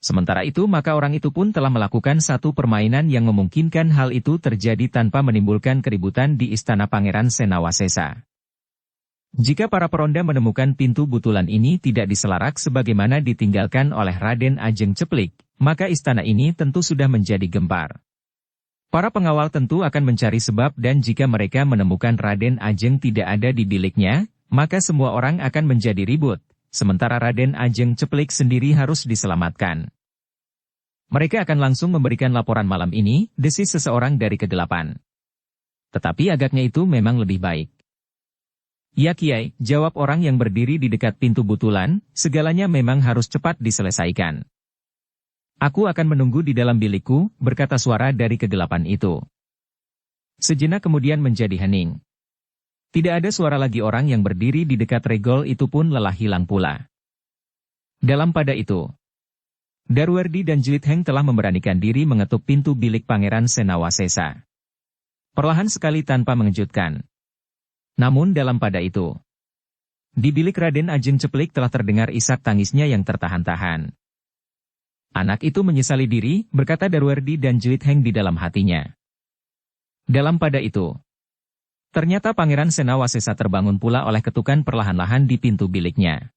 Sementara itu maka orang itu pun telah melakukan satu permainan yang memungkinkan hal itu terjadi tanpa menimbulkan keributan di istana Pangeran Senawasesa. Jika para peronda menemukan pintu butulan ini tidak diselarak sebagaimana ditinggalkan oleh Raden Ajeng Ceplik, maka istana ini tentu sudah menjadi gempar. Para pengawal tentu akan mencari sebab dan jika mereka menemukan Raden Ajeng tidak ada di biliknya, maka semua orang akan menjadi ribut, sementara Raden Ajeng Ceplik sendiri harus diselamatkan. "Mereka akan langsung memberikan laporan malam ini," desis seseorang dari kedelapan. "Tetapi agaknya itu memang lebih baik." "Ya Kiai," jawab orang yang berdiri di dekat pintu butulan, "segalanya memang harus cepat diselesaikan." "Aku akan menunggu di dalam bilikku," berkata suara dari kegelapan itu. Sejenak kemudian menjadi hening. Tidak ada suara lagi orang yang berdiri di dekat regol itu pun lelah hilang pula. Dalam pada itu, Darwerdi dan Jlit Heng telah memberanikan diri mengetuk pintu bilik Pangeran Senawasesa. Perlahan sekali tanpa mengejutkan. Namun dalam pada itu, di bilik Raden Ajeng Ceplik telah terdengar isak tangisnya yang tertahan-tahan. "Anak itu menyesali diri," berkata Darwerdi dan Jlit Heng di dalam hatinya. Dalam pada itu, ternyata Pangeran Senawasesa terbangun pula oleh ketukan perlahan-lahan di pintu biliknya.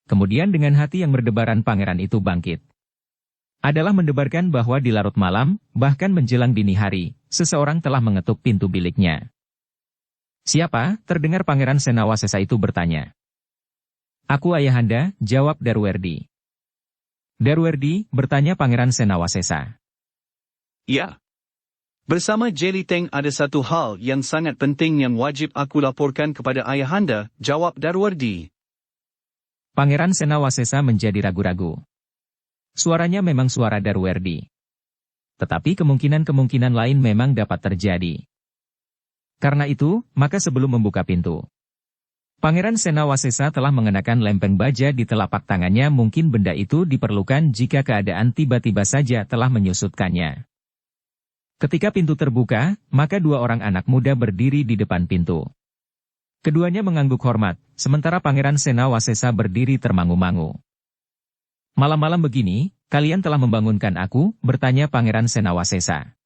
Kemudian dengan hati yang berdebaran pangeran itu bangkit. Adalah mendebarkan bahwa di larut malam, bahkan menjelang dini hari, seseorang telah mengetuk pintu biliknya. "Siapa?" terdengar Pangeran Senawasesa itu bertanya. "Aku ayahanda," jawab Darwerdi. "Darwerdi?" bertanya Pangeran Senawasesa. "Ya. Bersama Jlit Heng ada satu hal yang sangat penting yang wajib aku laporkan kepada ayahanda," jawab Darwerdi. Pangeran Senawasesa menjadi ragu-ragu. Suaranya memang suara Darwerdi. Tetapi kemungkinan-kemungkinan lain memang dapat terjadi. Karena itu, maka sebelum membuka pintu, Pangeran Senawasesa telah mengenakan lempeng baja di telapak tangannya. Mungkin benda itu diperlukan jika keadaan tiba-tiba saja telah menyusutkannya. Ketika pintu terbuka, maka dua orang anak muda berdiri di depan pintu. Keduanya mengangguk hormat, sementara Pangeran Senawasesa berdiri termangu-mangu. "Malam-malam begini, kalian telah membangunkan aku?" bertanya Pangeran Senawasesa.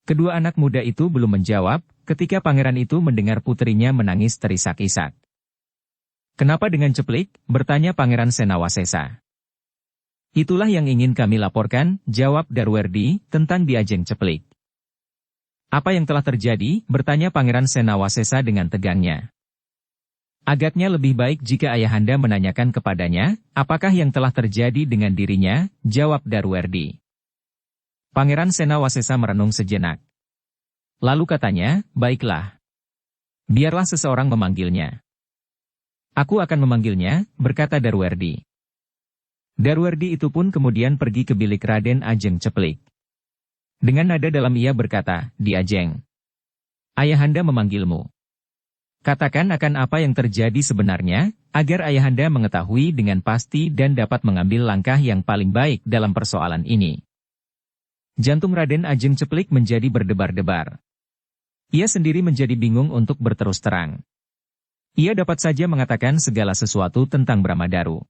Kedua anak muda itu belum menjawab, ketika pangeran itu mendengar puterinya menangis terisak-isak. "Kenapa dengan Ceplik?" bertanya Pangeran Senawasesa. "Itulah yang ingin kami laporkan," jawab Darwerdi, "tentang Diajeng Ceplik." "Apa yang telah terjadi?" bertanya Pangeran Senawasesa dengan tegangnya. "Agaknya lebih baik jika ayahanda menanyakan kepadanya, apakah yang telah terjadi dengan dirinya," jawab Darwerdi. Pangeran Senawasesa merenung sejenak. Lalu katanya, "Baiklah. Biarlah seseorang memanggilnya." "Aku akan memanggilnya," berkata Darwerdi. Darwerdi itu pun kemudian pergi ke bilik Raden Ajeng Ceplik. Dengan nada dalam ia berkata, "Diajeng, ayahanda memanggilmu. Katakan akan apa yang terjadi sebenarnya, agar ayahanda mengetahui dengan pasti dan dapat mengambil langkah yang paling baik dalam persoalan ini." Jantung Raden Ajeng Ceplik menjadi berdebar-debar. Ia sendiri menjadi bingung untuk berterus terang. Ia dapat saja mengatakan segala sesuatu tentang Bramadaru.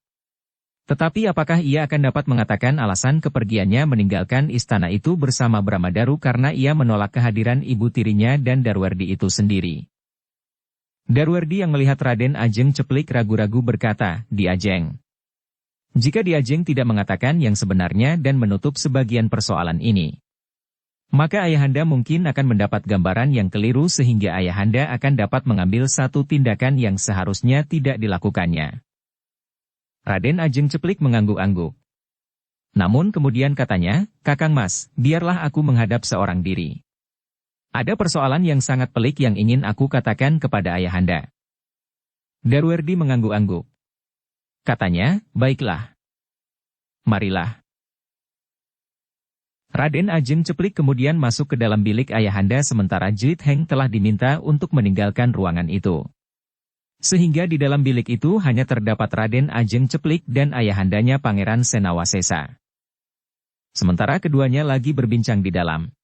Tetapi apakah ia akan dapat mengatakan alasan kepergiannya meninggalkan istana itu bersama Bramadaru karena ia menolak kehadiran ibu tirinya dan Darwerdi itu sendiri? Darwerdi yang melihat Raden Ajeng Ceplik ragu-ragu berkata, "Diajeng, jika Diajeng tidak mengatakan yang sebenarnya dan menutup sebagian persoalan ini, maka ayahanda mungkin akan mendapat gambaran yang keliru sehingga ayahanda akan dapat mengambil satu tindakan yang seharusnya tidak dilakukannya." Raden Ajeng Ceplik mengangguk-angguk. Namun kemudian katanya, "Kakang Mas, biarlah aku menghadap seorang diri. Ada persoalan yang sangat pelik yang ingin aku katakan kepada ayahanda." Darwerdi mengangguk-angguk. Katanya, "Baiklah. Marilah." Raden Ajeng Ceplik kemudian masuk ke dalam bilik ayahanda sementara Jlit Heng telah diminta untuk meninggalkan ruangan itu. Sehingga di dalam bilik itu hanya terdapat Raden Ajeng Ceplik dan ayahandanya Pangeran Senawasesa. Sementara keduanya lagi berbincang di dalam.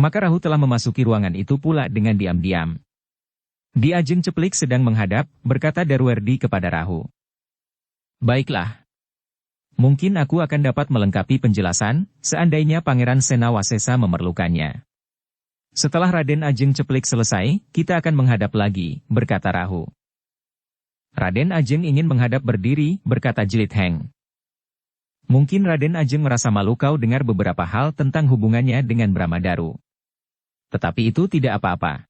Maka Rahu telah memasuki ruangan itu pula dengan diam-diam. Diajeng Ceplik sedang menghadap, berkata Darwerdi kepada Rahu. "Baiklah. Mungkin aku akan dapat melengkapi penjelasan, seandainya Pangeran Senawasesa memerlukannya." "Setelah Raden Ajeng Ceplik selesai, kita akan menghadap lagi," berkata Rahu. "Raden Ajeng ingin menghadap berdiri," berkata Jlit Heng. "Mungkin Raden Ajeng merasa malu kau dengar beberapa hal tentang hubungannya dengan Bramadaru. Tetapi itu tidak apa-apa.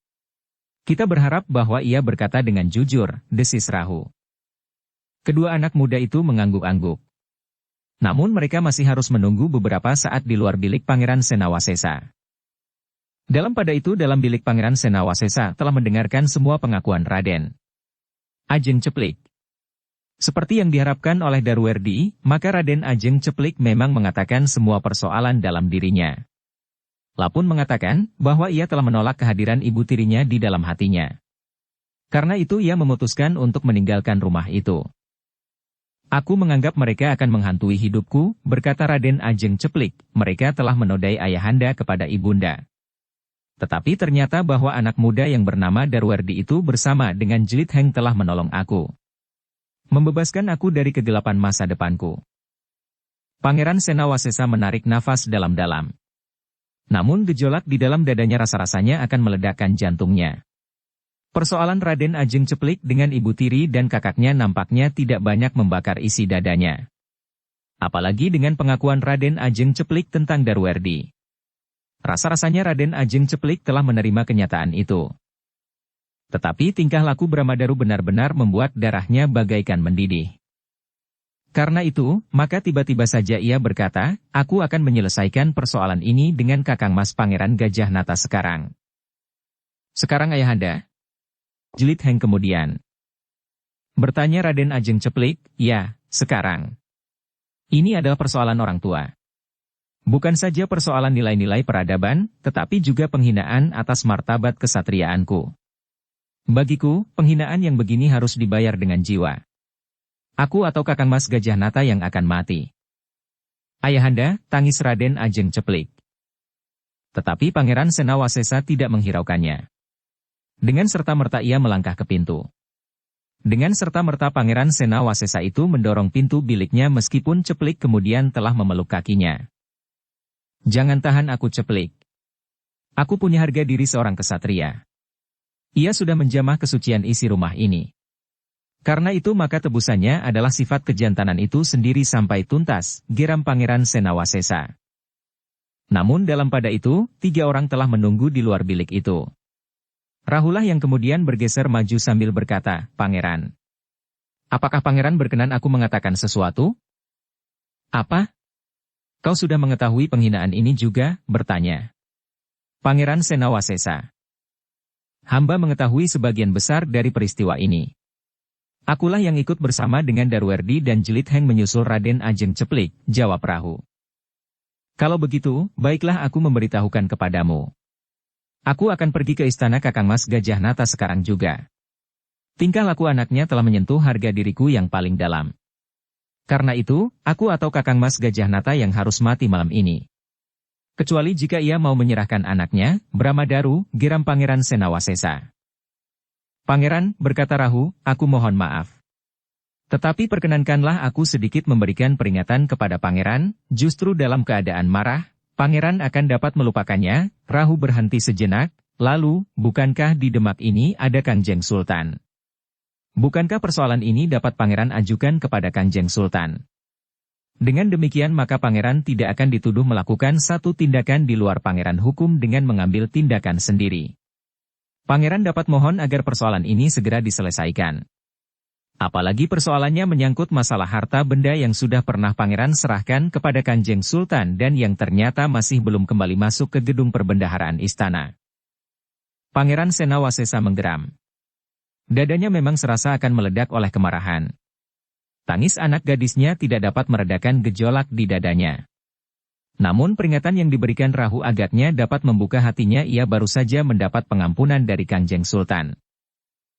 Kita berharap bahwa ia berkata dengan jujur," desis Rahu. Kedua anak muda itu mengangguk-angguk. Namun mereka masih harus menunggu beberapa saat di luar bilik Pangeran Senawasesa. Dalam bilik Pangeran Senawasesa telah mendengarkan semua pengakuan Raden Ajeng Ceplik. Seperti yang diharapkan oleh Darwerdi, maka Raden Ajeng Ceplik memang mengatakan semua persoalan dalam dirinya. Lapun mengatakan bahwa ia telah menolak kehadiran ibu tirinya di dalam hatinya. Karena itu ia memutuskan untuk meninggalkan rumah itu. "Aku menganggap mereka akan menghantui hidupku," berkata Raden Ajeng Ceplik, "mereka telah menodai ayahanda kepada ibunda. Tetapi ternyata bahwa anak muda yang bernama Darwerdi itu bersama dengan Jlit Heng telah menolong aku. Membebaskan aku dari kegelapan masa depanku." Pangeran Senawasesa menarik nafas dalam-dalam. Namun gejolak di dalam dadanya rasa-rasanya akan meledakkan jantungnya. Persoalan Raden Ajeng Ceplik dengan ibu tiri dan kakaknya nampaknya tidak banyak membakar isi dadanya. Apalagi dengan pengakuan Raden Ajeng Ceplik tentang Darwerdi. Rasa-rasanya Raden Ajeng Ceplik telah menerima kenyataan itu. Tetapi tingkah laku Bramadaru benar-benar membuat darahnya bagaikan mendidih. Karena itu, maka tiba-tiba saja ia berkata, "Aku akan menyelesaikan persoalan ini dengan Kakang Mas Pangeran Gajah Nata sekarang." "Sekarang ayahanda?" Jlit Heng kemudian bertanya Raden Ajeng Ceplik. "Ya, sekarang." Ini adalah persoalan orang tua. Bukan saja persoalan nilai-nilai peradaban, tetapi juga penghinaan atas martabat kesatriaanku. Bagiku, penghinaan yang begini harus dibayar dengan jiwa. Aku atau Kakang Mas Gajah Nata yang akan mati. Ayahanda, tangis Raden Ajeng Ceplik. Tetapi Pangeran Senawasesa tidak menghiraukannya. Dengan serta-merta ia melangkah ke pintu. Dengan serta-merta Pangeran Senawasesa itu mendorong pintu biliknya meskipun Ceplik kemudian telah memeluk kakinya. Jangan tahan aku Ceplik. Aku punya harga diri seorang kesatria. Ia sudah menjamah kesucian isi rumah ini. Karena itu maka tebusannya adalah sifat kejantanan itu sendiri sampai tuntas, geram Pangeran Senawasesa. Namun dalam pada itu, 3 orang telah menunggu di luar bilik itu. Rahulah yang kemudian bergeser maju sambil berkata, Pangeran. Apakah Pangeran berkenan aku mengatakan sesuatu? Apa? Kau sudah mengetahui penghinaan ini juga, bertanya. Pangeran Senawasesa. Hamba mengetahui sebagian besar dari peristiwa ini. Akulah yang ikut bersama dengan Darwerdi dan Jelit Heng menyusul Raden Ajeng Ceplik, jawab Rahu. Kalau begitu, baiklah aku memberitahukan kepadamu. Aku akan pergi ke istana Kakang Mas Gajah Nata sekarang juga. Tingkah laku anaknya telah menyentuh harga diriku yang paling dalam. Karena itu, aku atau Kakang Mas Gajah Nata yang harus mati malam ini. Kecuali jika ia mau menyerahkan anaknya, Bramadaru, geram Pangeran Senawasesa. Pangeran, berkata Rahu, aku mohon maaf. Tetapi perkenankanlah aku sedikit memberikan peringatan kepada Pangeran, justru dalam keadaan marah, Pangeran akan dapat melupakannya. Rahu berhenti sejenak, lalu, bukankah di Demak ini ada Kanjeng Sultan? Bukankah persoalan ini dapat Pangeran ajukan kepada Kanjeng Sultan? Dengan demikian maka Pangeran tidak akan dituduh melakukan satu tindakan di luar Pangeran hukum dengan mengambil tindakan sendiri. Pangeran dapat mohon agar persoalan ini segera diselesaikan. Apalagi persoalannya menyangkut masalah harta benda yang sudah pernah Pangeran serahkan kepada Kanjeng Sultan dan yang ternyata masih belum kembali masuk ke gedung perbendaharaan istana. Pangeran Senawasesa menggeram. Dadanya memang serasa akan meledak oleh kemarahan. Tangis anak gadisnya tidak dapat meredakan gejolak di dadanya. Namun peringatan yang diberikan Rahu agaknya dapat membuka hatinya. Ia baru saja mendapat pengampunan dari Kanjeng Sultan.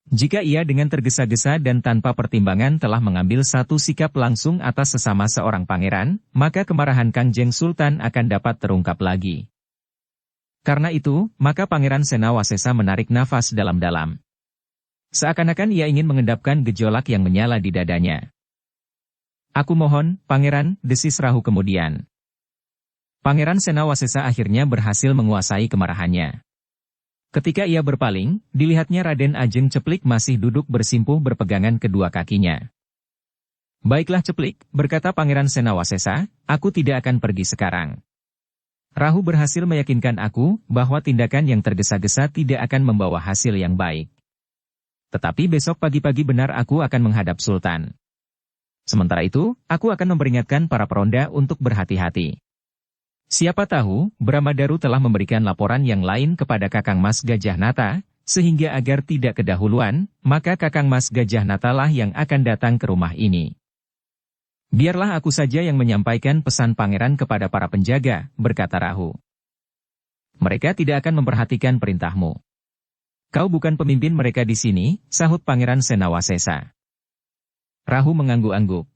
Jika ia dengan tergesa-gesa dan tanpa pertimbangan telah mengambil satu sikap langsung atas sesama seorang pangeran, maka kemarahan Kanjeng Sultan akan dapat terungkap lagi. Karena itu, maka Pangeran Senawasesa menarik nafas dalam-dalam. Seakan-akan ia ingin mengendapkan gejolak yang menyala di dadanya. Aku mohon, Pangeran, desis Rahu kemudian. Pangeran Senawasesa akhirnya berhasil menguasai kemarahannya. Ketika ia berpaling, dilihatnya Raden Ajeng Ceplik masih duduk bersimpuh berpegangan kedua kakinya. Baiklah Ceplik, berkata Pangeran Senawasesa, aku tidak akan pergi sekarang. Rahu berhasil meyakinkan aku bahwa tindakan yang tergesa-gesa tidak akan membawa hasil yang baik. Tetapi besok pagi-pagi benar aku akan menghadap Sultan. Sementara itu, aku akan memperingatkan para peronda untuk berhati-hati. Siapa tahu, Bramadaru telah memberikan laporan yang lain kepada Kakang Mas Gajah Nata, sehingga agar tidak kedahuluan, maka Kakang Mas Gajah Nata lah yang akan datang ke rumah ini. Biarlah aku saja yang menyampaikan pesan pangeran kepada para penjaga, berkata Rahu. Mereka tidak akan memperhatikan perintahmu. Kau bukan pemimpin mereka di sini, sahut Pangeran Senawasesa. Rahu mengangguk-angguk.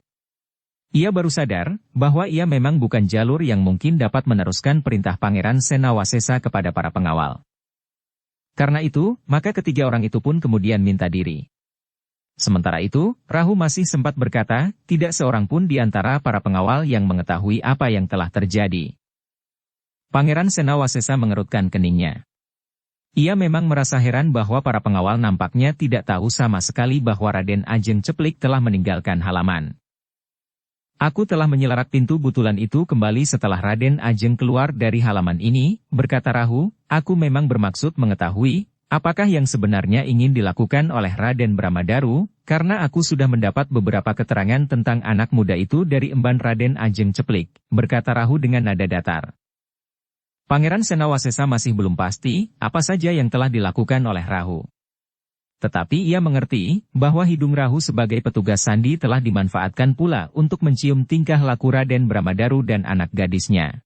Ia baru sadar bahwa ia memang bukan jalur yang mungkin dapat meneruskan perintah Pangeran Senawasesa kepada para pengawal. Karena itu, maka ketiga orang itu pun kemudian minta diri. Sementara itu, Rahu masih sempat berkata, tidak seorang pun di antara para pengawal yang mengetahui apa yang telah terjadi. Pangeran Senawasesa mengerutkan keningnya. Ia memang merasa heran bahwa para pengawal nampaknya tidak tahu sama sekali bahwa Raden Ajeng Ceplik telah meninggalkan halaman. Aku telah menyelarak pintu butulan itu kembali setelah Raden Ajeng keluar dari halaman ini, berkata Rahu, aku memang bermaksud mengetahui, apakah yang sebenarnya ingin dilakukan oleh Raden Bramadaru, karena aku sudah mendapat beberapa keterangan tentang anak muda itu dari emban Raden Ajeng Ceplik, berkata Rahu dengan nada datar. Pangeran Senawasesa masih belum pasti, apa saja yang telah dilakukan oleh Rahu. Tetapi ia mengerti bahwa hidung Rahu sebagai petugas sandi telah dimanfaatkan pula untuk mencium tingkah laku Raden Bramadaru dan anak gadisnya.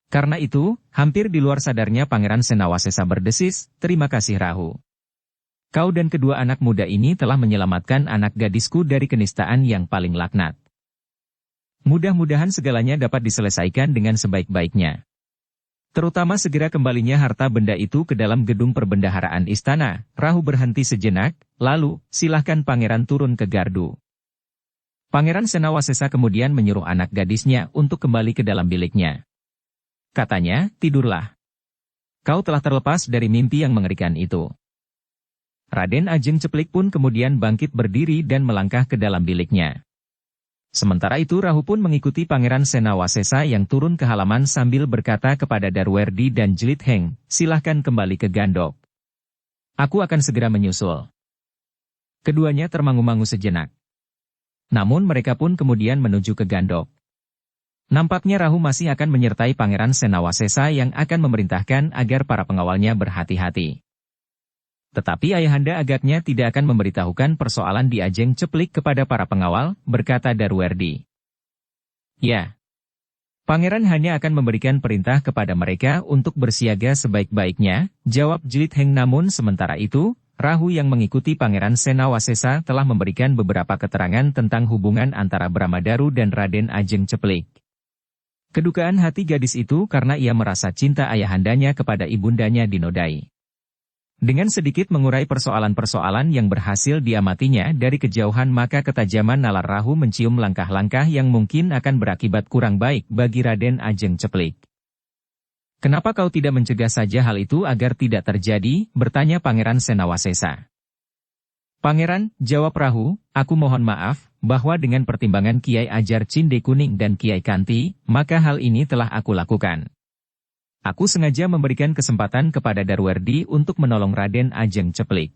Karena itu, hampir di luar sadarnya Pangeran Senawasesa berdesis, "Terima kasih Rahu. Kau dan kedua anak muda ini telah menyelamatkan anak gadisku dari kenistaan yang paling laknat. Mudah-mudahan segalanya dapat diselesaikan dengan sebaik-baiknya. Terutama segera kembalinya harta benda itu ke dalam gedung perbendaharaan istana." Rahu berhenti sejenak, lalu, "Silahkan pangeran turun ke gardu." Pangeran Senawasesa kemudian menyuruh anak gadisnya untuk kembali ke dalam biliknya. Katanya, "Tidurlah. Kau telah terlepas dari mimpi yang mengerikan itu." Raden Ajeng Ceplik pun kemudian bangkit berdiri dan melangkah ke dalam biliknya. Sementara itu Rahu pun mengikuti Pangeran Senawasesa yang turun ke halaman sambil berkata kepada Darwerdi dan Jelit Heng, "Silahkan kembali ke Gandok. Aku akan segera menyusul." Keduanya termangu-mangu sejenak. Namun mereka pun kemudian menuju ke Gandok. Nampaknya Rahu masih akan menyertai Pangeran Senawasesa yang akan memerintahkan agar para pengawalnya berhati-hati. Tetapi ayahanda agaknya tidak akan memberitahukan persoalan di Ajeng Ceplik kepada para pengawal, berkata Darwerdi. "Ya. Pangeran hanya akan memberikan perintah kepada mereka untuk bersiaga sebaik-baiknya," jawab Jelit Heng. Namun sementara itu, Rahu yang mengikuti Pangeran Senawasesa telah memberikan beberapa keterangan tentang hubungan antara Bramadaru dan Raden Ajeng Ceplik. Kedukaan hati gadis itu karena ia merasa cinta ayahandanya kepada ibundanya dinodai. Dengan sedikit mengurai persoalan-persoalan yang berhasil diamatinya dari kejauhan, maka ketajaman nalar Rahu mencium langkah-langkah yang mungkin akan berakibat kurang baik bagi Raden Ajeng Ceplik. "Kenapa kau tidak mencegah saja hal itu agar tidak terjadi?" bertanya Pangeran Senawasesa. "Pangeran," jawab Rahu, "aku mohon maaf, bahwa dengan pertimbangan Kiai Ajar Cinde Kuning dan Kiai Kanti, maka hal ini telah aku lakukan. Aku sengaja memberikan kesempatan kepada Darwerdi untuk menolong Raden Ajeng Ceplik.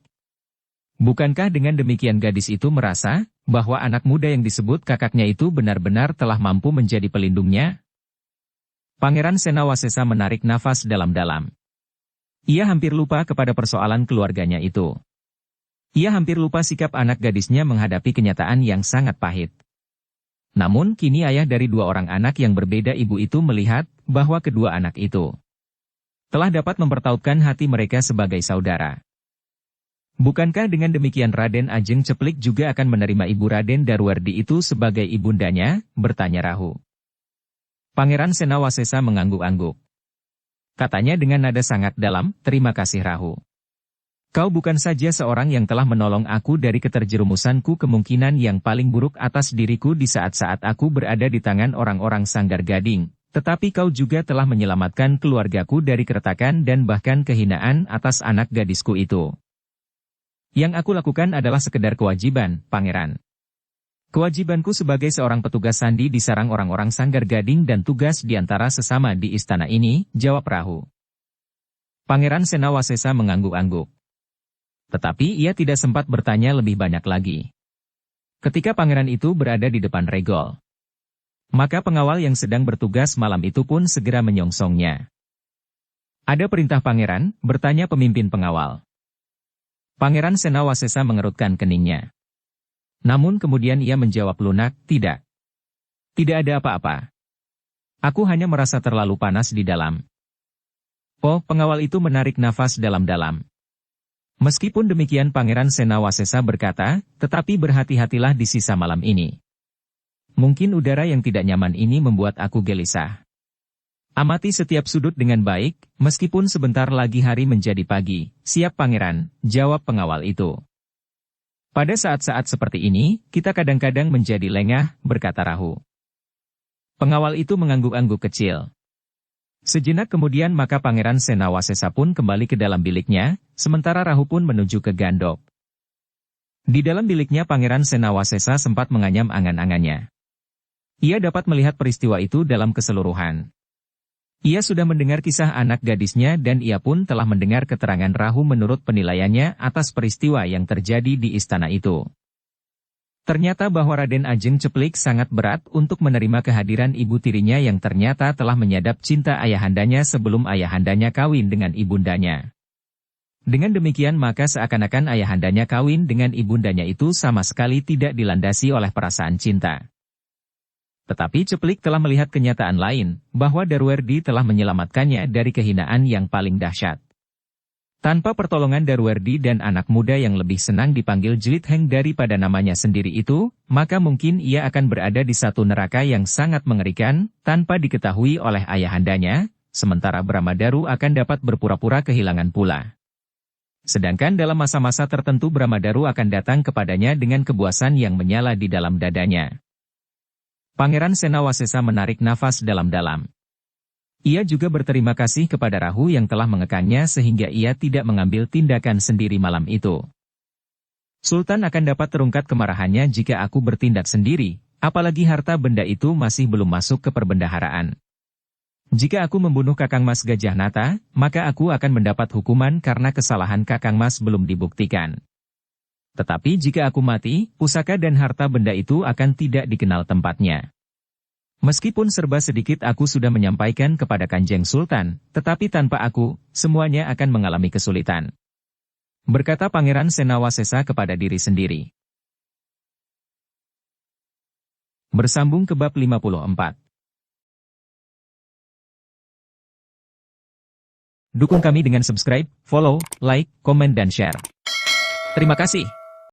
Bukankah dengan demikian gadis itu merasa bahwa anak muda yang disebut kakaknya itu benar-benar telah mampu menjadi pelindungnya?" Pangeran Senawasesa menarik nafas dalam-dalam. Ia hampir lupa kepada persoalan keluarganya itu. Ia hampir lupa sikap anak gadisnya menghadapi kenyataan yang sangat pahit. Namun kini ayah dari dua orang anak yang berbeda ibu itu melihat bahwa kedua anak itu telah dapat mempertautkan hati mereka sebagai saudara. Bukankah dengan demikian Raden Ajeng Ceplik juga akan menerima ibu Raden Darwerdi itu sebagai ibundanya? Bertanya Rahu. Pangeran Senawasesa mengangguk-angguk. Katanya dengan nada sangat dalam, "Terima kasih Rahu. Kau bukan saja seorang yang telah menolong aku dari keterjerumusanku kemungkinan yang paling buruk atas diriku di saat-saat aku berada di tangan orang-orang Sanggar Gading, tetapi kau juga telah menyelamatkan keluargaku dari keretakan dan bahkan kehinaan atas anak gadisku itu. Yang aku lakukan adalah sekedar kewajiban, Pangeran. Kewajibanku sebagai seorang petugas sandi di sarang orang-orang Sanggar Gading dan tugas di antara sesama di istana ini," jawab Rahu. Pangeran Senawasesa mengangguk-angguk. Tetapi ia tidak sempat bertanya lebih banyak lagi. Ketika pangeran itu berada di depan regol, maka pengawal yang sedang bertugas malam itu pun segera menyongsongnya. "Ada perintah pangeran?" bertanya pemimpin pengawal. Pangeran Senawasesa mengerutkan keningnya. Namun kemudian ia menjawab lunak, "Tidak. Tidak ada apa-apa. Aku hanya merasa terlalu panas di dalam." Oh, pengawal itu menarik nafas dalam-dalam. Meskipun demikian Pangeran Senawasesa berkata, "Tetapi berhati-hatilah di sisa malam ini. Mungkin udara yang tidak nyaman ini membuat aku gelisah. Amati setiap sudut dengan baik, meskipun sebentar lagi hari menjadi pagi." "Siap Pangeran," jawab pengawal itu. "Pada saat-saat seperti ini, kita kadang-kadang menjadi lengah," berkata Rahu. Pengawal itu mengangguk-angguk kecil. Sejenak kemudian maka Pangeran Senawasesa pun kembali ke dalam biliknya, sementara Rahu pun menuju ke Gandok. Di dalam biliknya Pangeran Senawasesa sempat menganyam angan-angannya. Ia dapat melihat peristiwa itu dalam keseluruhan. Ia sudah mendengar kisah anak gadisnya dan ia pun telah mendengar keterangan Rahu menurut penilaiannya atas peristiwa yang terjadi di istana itu. Ternyata bahwa Raden Ajeng Ceplik sangat berat untuk menerima kehadiran ibu tirinya yang ternyata telah menyadap cinta ayahandanya sebelum ayahandanya kawin dengan ibundanya. Dengan demikian maka seakan-akan ayahandanya kawin dengan ibundanya itu sama sekali tidak dilandasi oleh perasaan cinta. Tetapi Ceplik telah melihat kenyataan lain, bahwa Darwerdi telah menyelamatkannya dari kehinaan yang paling dahsyat. Tanpa pertolongan Darwerdi dan anak muda yang lebih senang dipanggil Jelitheng daripada namanya sendiri itu, maka mungkin ia akan berada di satu neraka yang sangat mengerikan, tanpa diketahui oleh ayahandanya, sementara Bramadaru akan dapat berpura-pura kehilangan pula. Sedangkan dalam masa-masa tertentu Bramadaru akan datang kepadanya dengan kepuasan yang menyala di dalam dadanya. Pangeran Senawasesa menarik nafas dalam-dalam. Ia juga berterima kasih kepada Rahu yang telah mengekannya sehingga ia tidak mengambil tindakan sendiri malam itu. Sultan akan dapat terungkat kemarahannya jika aku bertindak sendiri, apalagi harta benda itu masih belum masuk ke perbendaharaan. Jika aku membunuh Kakang Mas Gajah Nata, maka aku akan mendapat hukuman karena kesalahan Kakang Mas belum dibuktikan. Tetapi jika aku mati, pusaka dan harta benda itu akan tidak dikenal tempatnya. Meskipun serba sedikit aku sudah menyampaikan kepada Kanjeng Sultan, tetapi tanpa aku, semuanya akan mengalami kesulitan. Berkata Pangeran Senawasesa kepada diri sendiri. Bersambung ke bab 54. Dukung kami dengan subscribe, follow, like, komen dan share. Terima kasih.